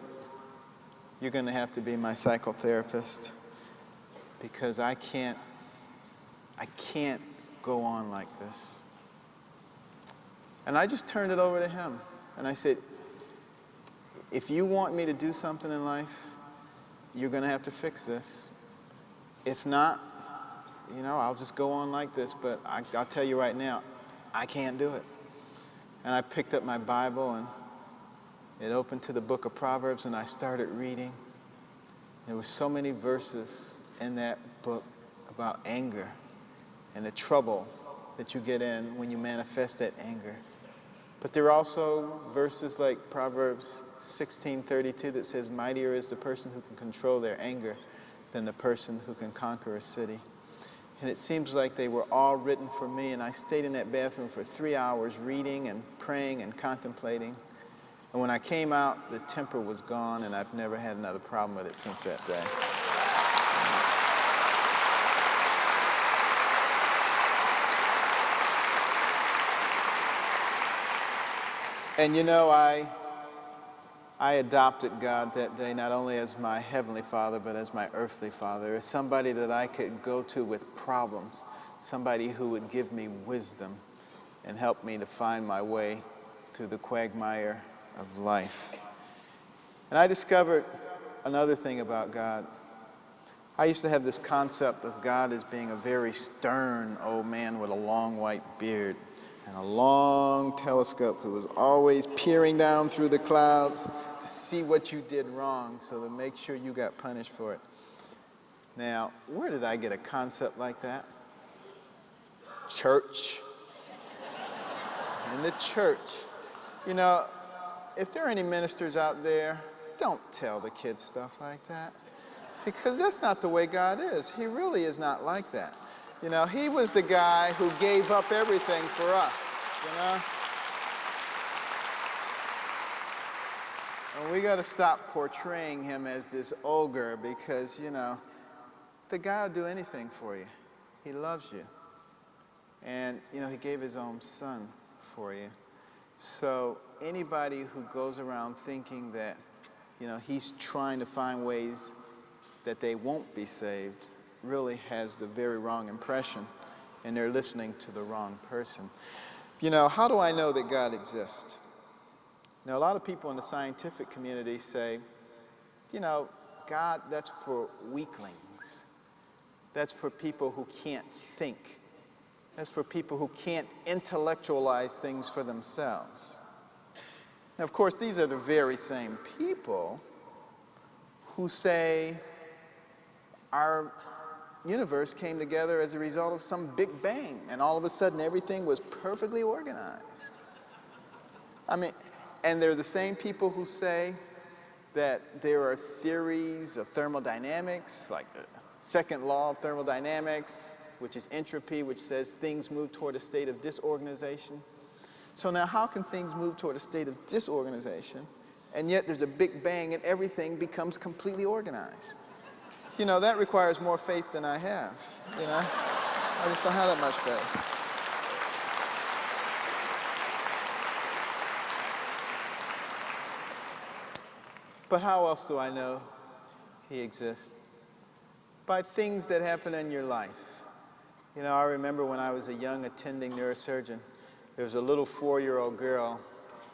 Speaker 2: you're going to have to be my psychotherapist because I can't go on like this. And I just turned it over to him. And I said, if you want me to do something in life, you're going to have to fix this. If not, you know, I'll just go on like this. But I'll tell you right now, I can't do it. And I picked up my Bible and it opened to the book of Proverbs and I started reading. There were so many verses in that book about anger and the trouble that you get in when you manifest that anger. But there are also verses like Proverbs 16:32 that says, mightier is the person who can control their anger than the person who can conquer a city. And it seems like they were all written for me, and I stayed in that bathroom for 3 hours reading and praying and contemplating. And when I came out, the temper was gone, and I've never had another problem with it since that day. And you know, I adopted God that day not only as my heavenly Father, but as my earthly Father, as somebody that I could go to with problems, somebody who would give me wisdom and help me to find my way through the quagmire of life. And I discovered another thing about God. I used to have this concept of God as being a very stern old man with a long white beard and a long telescope who was always peering down through the clouds to see what you did wrong so to make sure you got punished for it. Now, where did I get a concept like that? Church. In the church. You know, if there are any ministers out there, don't tell the kids stuff like that. Because that's not the way God is. He really is not like that. You know, he was the guy who gave up everything for us, you know? And we got to stop portraying him as this ogre because, you know, the guy will do anything for you. He loves you. And, you know, he gave his own son for you. So anybody who goes around thinking that, you know, he's trying to find ways that they won't be saved really has the very wrong impression, and they're listening to the wrong person. You know, how do I know that God exists? Now, a lot of people in the scientific community say, you know, God, that's for weaklings. That's for people who can't think. That's for people who can't intellectualize things for themselves. Now, of course, these are the very same people who say our universe came together as a result of some big bang, and all of a sudden everything was perfectly organized. I mean, and they're the same people who say that there are theories of thermodynamics, like the second law of thermodynamics, which is entropy, which says things move toward a state of disorganization. So now how can things move toward a state of disorganization, and yet there's a big bang and everything becomes completely organized? You know, that requires more faith than I have, you know? I just don't have that much faith. But how else do I know he exists? By things that happen in your life. You know, I remember when I was a young attending neurosurgeon, there was a little 4-year-old girl,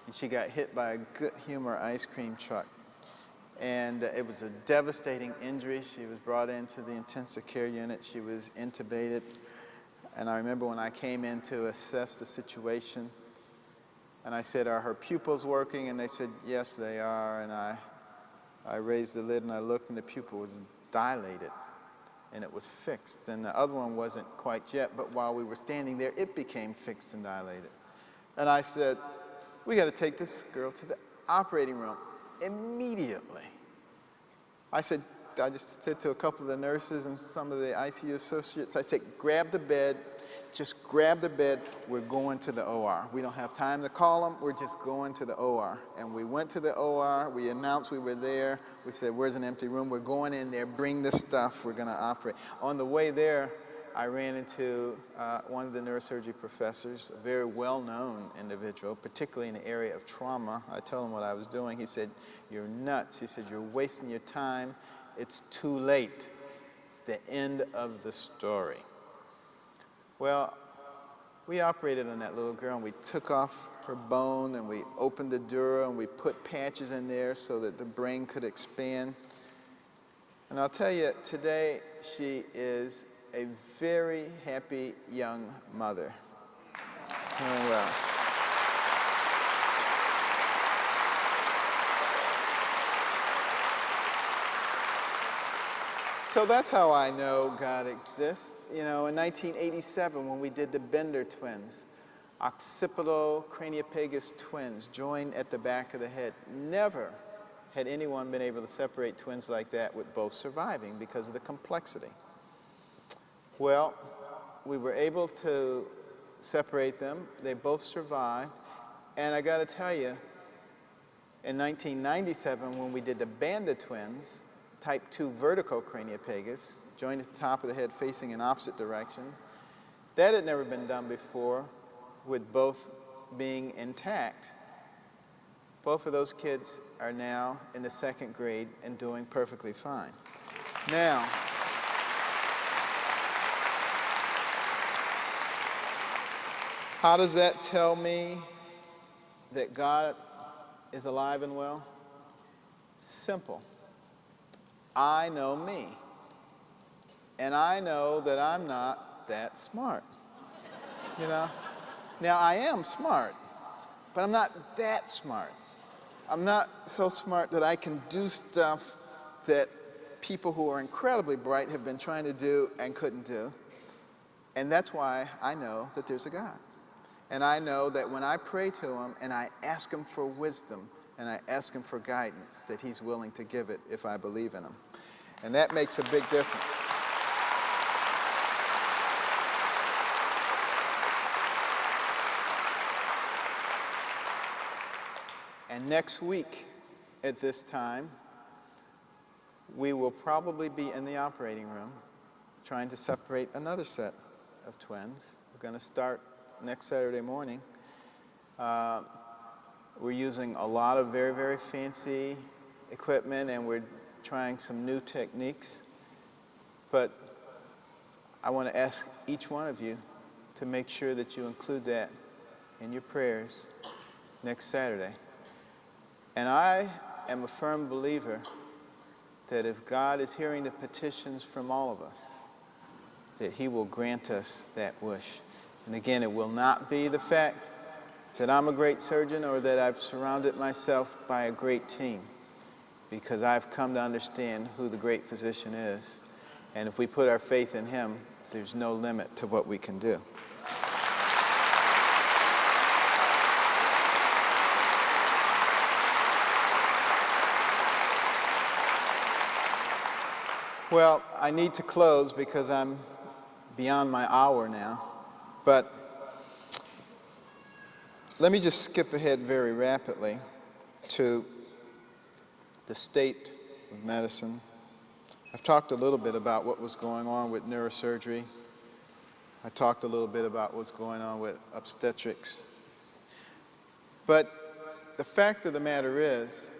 Speaker 2: and she got hit by a Good Humor ice cream truck. And it was a devastating injury. She was brought into the intensive care unit. She was intubated. And I remember when I came in to assess the situation, and I said, "Are her pupils working?" And they said, "Yes, they are." And I raised the lid and I looked, and the pupil was dilated and it was fixed. And the other one wasn't quite yet, but while we were standing there, it became fixed and dilated. And I said, "We got to take this girl to the operating room immediately." I just said to a couple of the nurses and some of the ICU associates, I said, "Grab the bed, just grab the bed, we're going to the OR. We don't have time to call them, we're just going to the OR." And we went to the OR, we announced we were there, we said, "Where's an empty room? We're going in there, bring the stuff, we're gonna operate." On the way there, I ran into one of the neurosurgery professors, a very well-known individual, particularly in the area of trauma. I told him what I was doing. He said, "You're nuts." He said, "You're wasting your time. It's too late. It's the end of the story." Well, we operated on that little girl, and we took off her bone, and we opened the dura, and we put patches in there so that the brain could expand. And I'll tell you, today she is a very happy young mother. Doing well. So that's how I know God exists. You know, in 1987, when we did the Bender twins, occipital craniopagus twins joined at the back of the head. Never had anyone been able to separate twins like that with both surviving because of the complexity. Well, we were able to separate them. They both survived. And I got to tell you, in 1997, when we did the Banda twins, type 2 vertical craniopagus, joined at the top of the head facing in opposite direction, that had never been done before with both being intact. Both of those kids are now in the 2nd grade and doing perfectly fine. Now, how does that tell me that God is alive and well? Simple. I know me. And I know that I'm not that smart. You know? Now, I am smart, but I'm not that smart. I'm not so smart that I can do stuff that people who are incredibly bright have been trying to do and couldn't do. And that's why I know that there's a God. And I know that when I pray to him and I ask him for wisdom and I ask him for guidance, that he's willing to give it if I believe in him. And that makes a big difference. And next week at this time, we will probably be in the operating room trying to separate another set of twins. We're going to start next Saturday morning. We're using a lot of very, very fancy equipment, and we're trying some new techniques. But I want to ask each one of you to make sure that you include that in your prayers next Saturday. And I am a firm believer that if God is hearing the petitions from all of us, that he will grant us that wish. And again, it will not be the fact that I'm a great surgeon or that I've surrounded myself by a great team, because I've come to understand who the great physician is. And if we put our faith in him, there's no limit to what we can do. Well, I need to close because I'm beyond my hour now. But let me just skip ahead very rapidly to the state of medicine. I've talked a little bit about what was going on with neurosurgery. I talked a little bit about what's going on with obstetrics. But the fact of the matter is,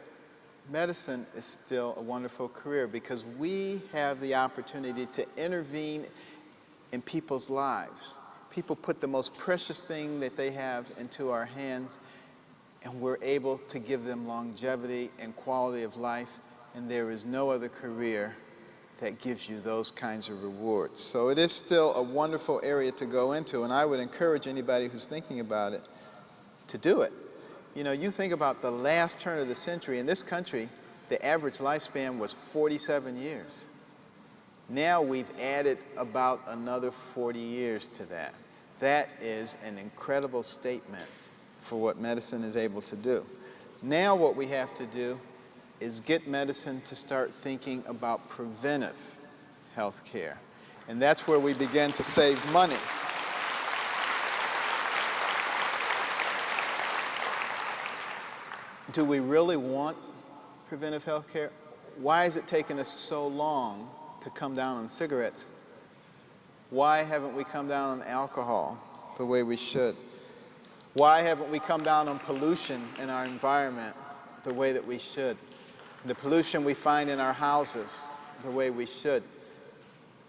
Speaker 2: medicine is still a wonderful career because we have the opportunity to intervene in people's lives. People put the most precious thing that they have into our hands, and we're able to give them longevity and quality of life, and there is no other career that gives you those kinds of rewards. So it is still a wonderful area to go into, and I would encourage anybody who's thinking about it to do it. You know, you think about the last turn of the century. In this country, the average lifespan was 47 years. Now we've added about another 40 years to that. That is an incredible statement for what medicine is able to do. Now what we have to do is get medicine to start thinking about preventive health care. And that's where we begin to save money. Do we really want preventive health care? Why has it taken us so long to come down on cigarettes? Why haven't we come down on alcohol the way we should? Why haven't we come down on pollution in our environment the way that we should? The pollution we find in our houses the way we should.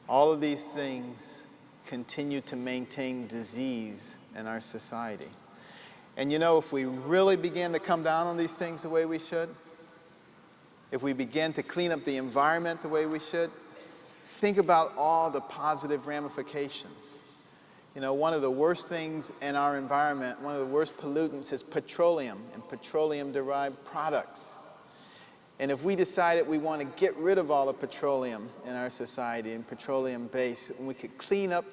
Speaker 2: All of these things continue to maintain disease in our society. And you know, if we really begin to come down on these things the way we should, if we begin to clean up the environment the way we should, think about all the positive ramifications. You know, one of the worst things in our environment, one of the worst pollutants is petroleum and petroleum-derived products. And if we decided we want to get rid of all the petroleum in our society and petroleum base, and we could clean up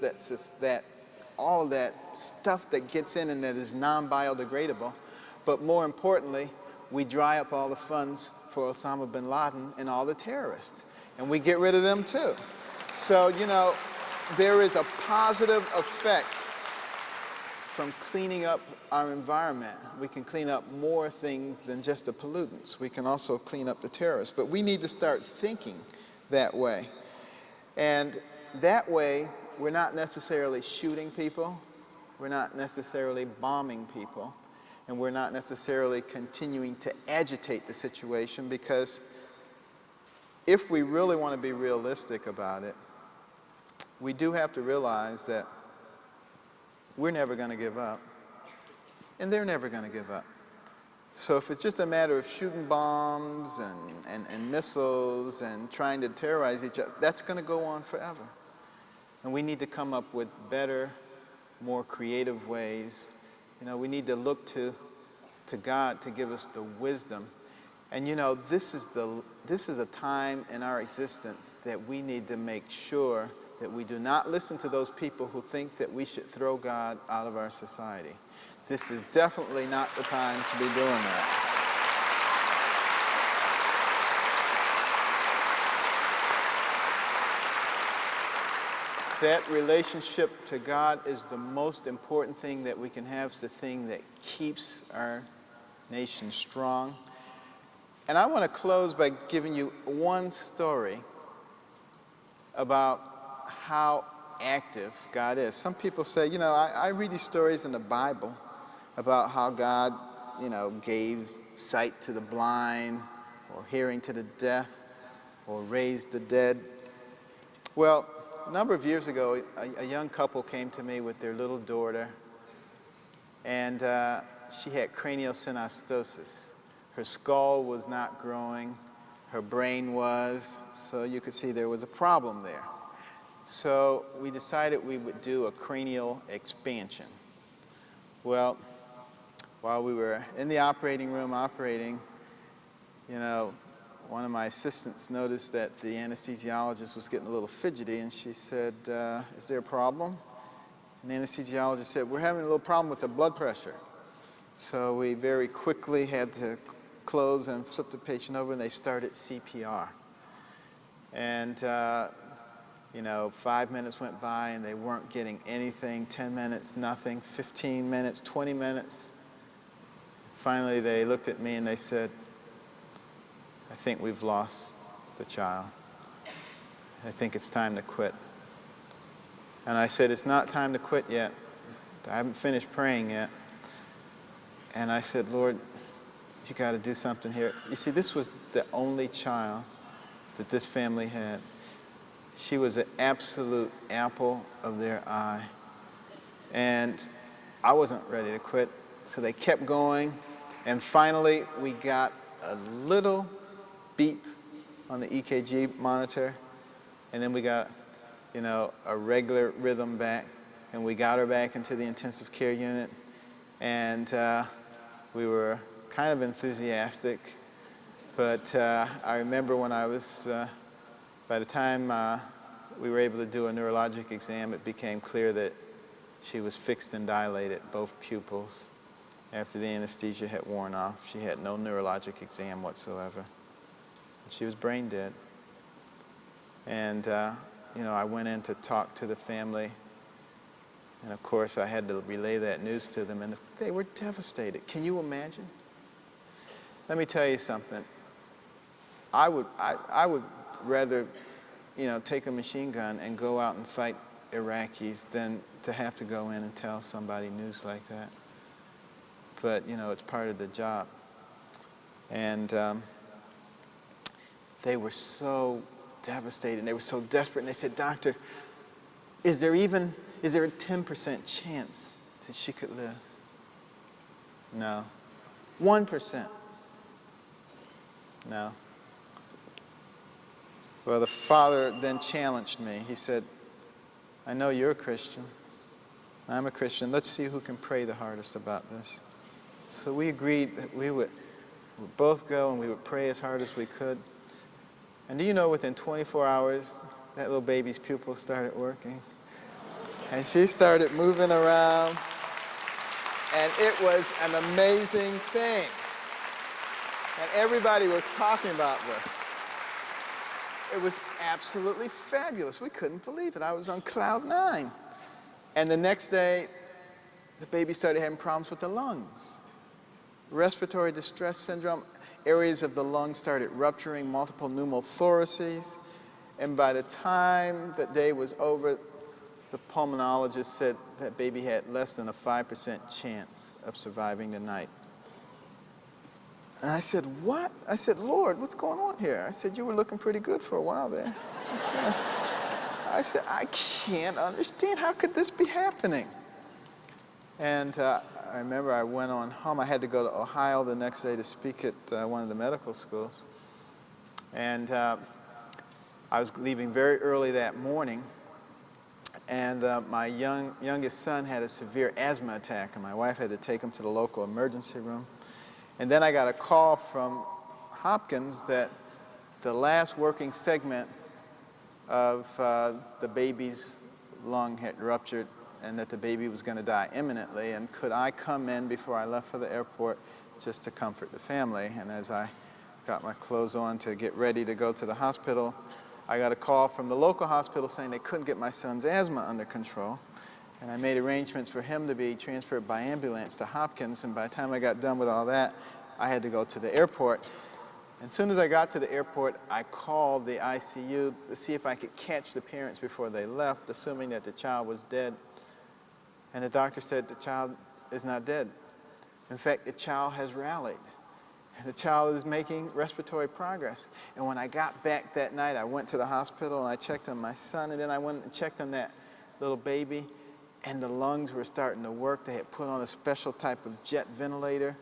Speaker 2: all of that stuff that gets in and that is non-biodegradable, but more importantly, we dry up all the funds for Osama bin Laden and all the terrorists, and we get rid of them too. So, you know, there is a positive effect from cleaning up our environment. We can clean up more things than just the pollutants. We can also clean up the terrorists, but we need to start thinking that way. And that way, we're not necessarily shooting people, we're not necessarily bombing people, and we're not necessarily continuing to agitate the situation, because if we really want to be realistic about it, we do have to realize that we're never going to give up, and they're never going to give up. So if it's just a matter of shooting bombs and missiles and trying to terrorize each other, that's going to go on forever. And we need to come up with better, more creative ways. You know, we need to look to God to give us the wisdom. And you know, this is a time in our existence that we need to make sure that we do not listen to those people who think that we should throw God out of our society. This is definitely not the time to be doing that. That relationship to God is the most important thing that we can have. It's the thing that keeps our nation strong. And I want to close by giving you one story about how active God is. Some people say, you know, I read these stories in the Bible about how God, you know, gave sight to the blind or hearing to the deaf. or raise the dead. Well, a number of years ago, a young couple came to me with their little daughter, and she had craniosynostosis. Her skull was not growing, her brain was, so you could see there was a problem there. So we decided we would do a cranial expansion. Well, while we were in the operating room operating, you know, one of my assistants noticed that the anesthesiologist was getting a little fidgety, and she said, is there a problem? And the anesthesiologist said, we're having a little problem with the blood pressure. So we very quickly had to close and flip the patient over, and they started CPR. And, you know, 5 minutes went by, and they weren't getting anything. 10 minutes, nothing. 15 minutes, 20 minutes. Finally, they looked at me, and they said, I think we've lost the child. I think it's time to quit. And I said, it's not time to quit yet. I haven't finished praying yet. And I said, Lord, you got to do something here. You see, this was the only child that this family had. She was an absolute apple of their eye. And I wasn't ready to quit. So they kept going. And finally, we got a little beep on the EKG monitor. And then we got, you know, a regular rhythm back. And we got her back into the intensive care unit. And we were kind of enthusiastic. But I remember when I was, by the time we were able to do a neurologic exam, it became clear that she was fixed and dilated, both pupils. After the anesthesia had worn off, she had no neurologic exam whatsoever. She was brain dead. And, you know, I went in to talk to the family. And, of course, I had to relay that news to them. And they were devastated. Can you imagine? Let me tell you something. I would rather, you know, take a machine gun and go out and fight Iraqis than to have to go in and tell somebody news like that. But, you know, it's part of the job. And they were so devastated, and they were so desperate, and they said, Doctor, is there a 10% chance that she could live? No. 1%? No. Well, the father then challenged me. He said, I know you're a Christian. I'm a Christian. Let's see who can pray the hardest about this. So we agreed that we would both go and we would pray as hard as we could. And do you know, within 24 hours, that little baby's pupils started working. And she started moving around. And it was an amazing thing. And everybody was talking about this. It was absolutely fabulous. We couldn't believe it. I was on cloud 9. And the next day, the baby started having problems with the lungs. Respiratory distress syndrome, areas of the lungs started rupturing, multiple pneumothoraces. And by the time the day was over, the pulmonologist said that baby had less than a 5% chance of surviving the night. And I said, what? I said, Lord, what's going on here? I said, you were looking pretty good for a while there. I said, I can't understand. How could this be happening? And I remember I went on home. I had to go to Ohio the next day to speak at one of the medical schools. And I was leaving very early that morning. And my youngest son had a severe asthma attack, and my wife had to take him to the local emergency room. And then I got a call from Hopkins that the last working segment of the baby's lung had ruptured and that the baby was going to die imminently, and could I come in before I left for the airport just to comfort the family. And as I got my clothes on to get ready to go to the hospital, I got a call from the local hospital saying they couldn't get my son's asthma under control. And I made arrangements for him to be transferred by ambulance to Hopkins, and by the time I got done with all that, I had to go to the airport. And as soon as I got to the airport, I called the ICU to see if I could catch the parents before they left, assuming that the child was dead. And the doctor said the child is not dead. In fact, the child has rallied. And the child is making respiratory progress. And when I got back that night, I went to the hospital and I checked on my son, and then I went and checked on that little baby, and the lungs were starting to work. They had put on a special type of jet ventilator,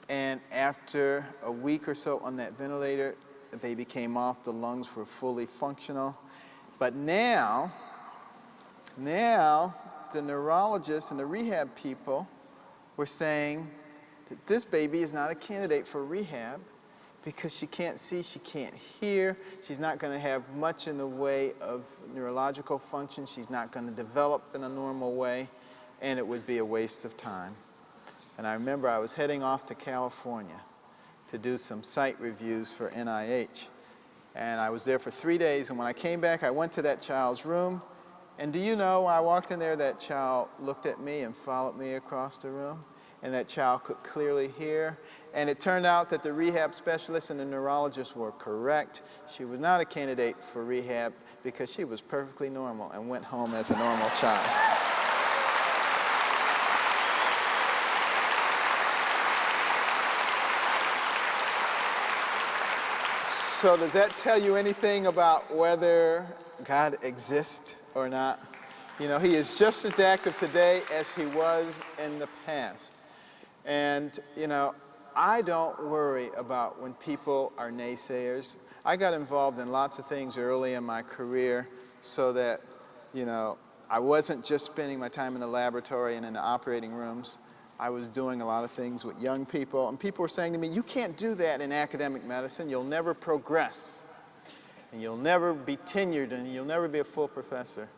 Speaker 2: and after a week or so on that ventilator, the baby came off, the lungs were fully functional. But now the neurologists and the rehab people were saying that this baby is not a candidate for rehab because she can't see, she can't hear, she's not going to have much in the way of neurological function, she's not going to develop in a normal way, and it would be a waste of time. And I remember I was heading off to California to do some site reviews for NIH. And I was there for 3 days, and when I came back, I went to that child's room. And do you know, when I walked in there, that child looked at me and followed me across the room. And that child could clearly hear. And it turned out that the rehab specialist and the neurologist were correct. She was not a candidate for rehab because she was perfectly normal and went home as a normal child. So does that tell you anything about whether God exists or not? You know, he is just as active today as he was in the past. And, you know, I don't worry about when people are naysayers. I got involved in lots of things early in my career so that, you know, I wasn't just spending my time in the laboratory and in the operating rooms. I was doing a lot of things with young people, and people were saying to me, you can't do that in academic medicine. You'll never progress, and you'll never be tenured, and you'll never be a full professor.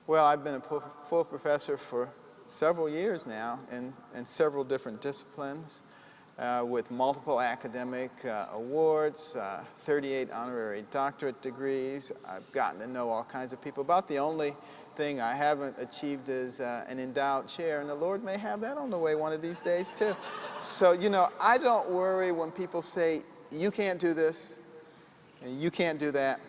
Speaker 2: Well, I've been a full professor for several years now in several different disciplines with multiple academic awards, 38 honorary doctorate degrees. I've gotten to know all kinds of people. About the only thing I haven't achieved is an endowed chair, and the Lord may have that on the way one of these days too. So, you know, I don't worry when people say, you can't do this, and you can't do that,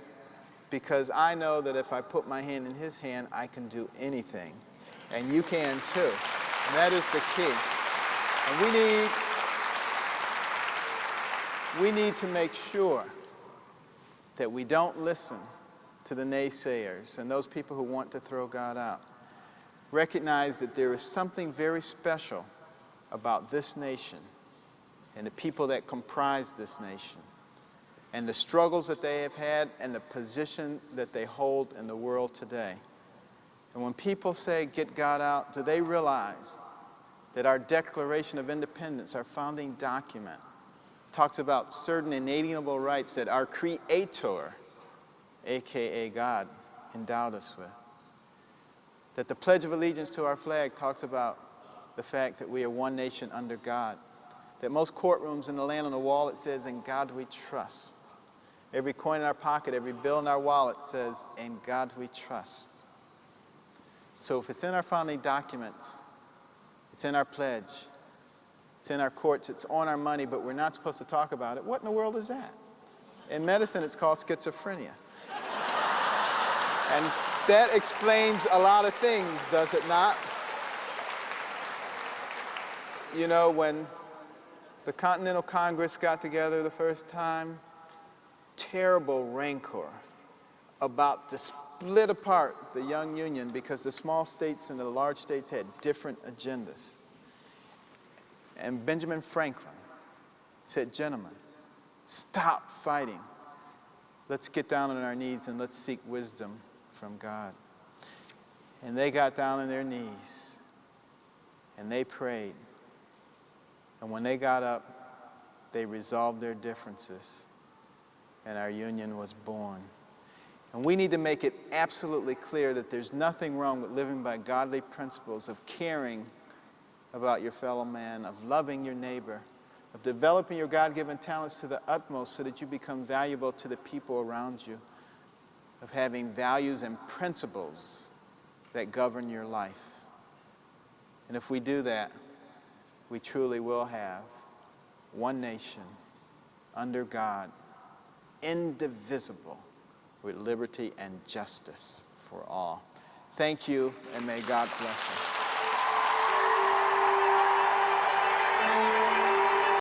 Speaker 2: because I know that if I put my hand in his hand, I can do anything. And you can too. And that is the key. And we need to make sure that we don't listen to the naysayers and those people who want to throw God out. Recognize that there is something very special about this nation and the people that comprise this nation and the struggles that they have had and the position that they hold in the world today. And when people say, get God out, do they realize that our Declaration of Independence, our founding document, talks about certain inalienable rights that our Creator, a.k.a. God, endowed us with? That the Pledge of Allegiance to our flag talks about the fact that we are one nation under God. That most courtrooms in the land on the wall, it says, in God we trust. Every coin in our pocket, every bill in our wallet says, in God we trust. So if it's in our founding documents, it's in our pledge, it's in our courts, it's on our money, but we're not supposed to talk about it, what in the world is that? In medicine, it's called schizophrenia. And that explains a lot of things, does it not? You know, when the Continental Congress got together the first time, terrible rancor about to split apart the young union because the small states and the large states had different agendas. And Benjamin Franklin said, gentlemen, stop fighting. Let's get down on our knees and let's seek wisdom from God. And they got down on their knees and they prayed. And when they got up, they resolved their differences and our union was born. And we need to make it absolutely clear that there's nothing wrong with living by godly principles of caring about your fellow man, of loving your neighbor, of developing your God-given talents to the utmost so that you become valuable to the people around you, of having values and principles that govern your life. And if we do that, we truly will have one nation under God, indivisible, with liberty and justice for all. Thank you, and may God bless you.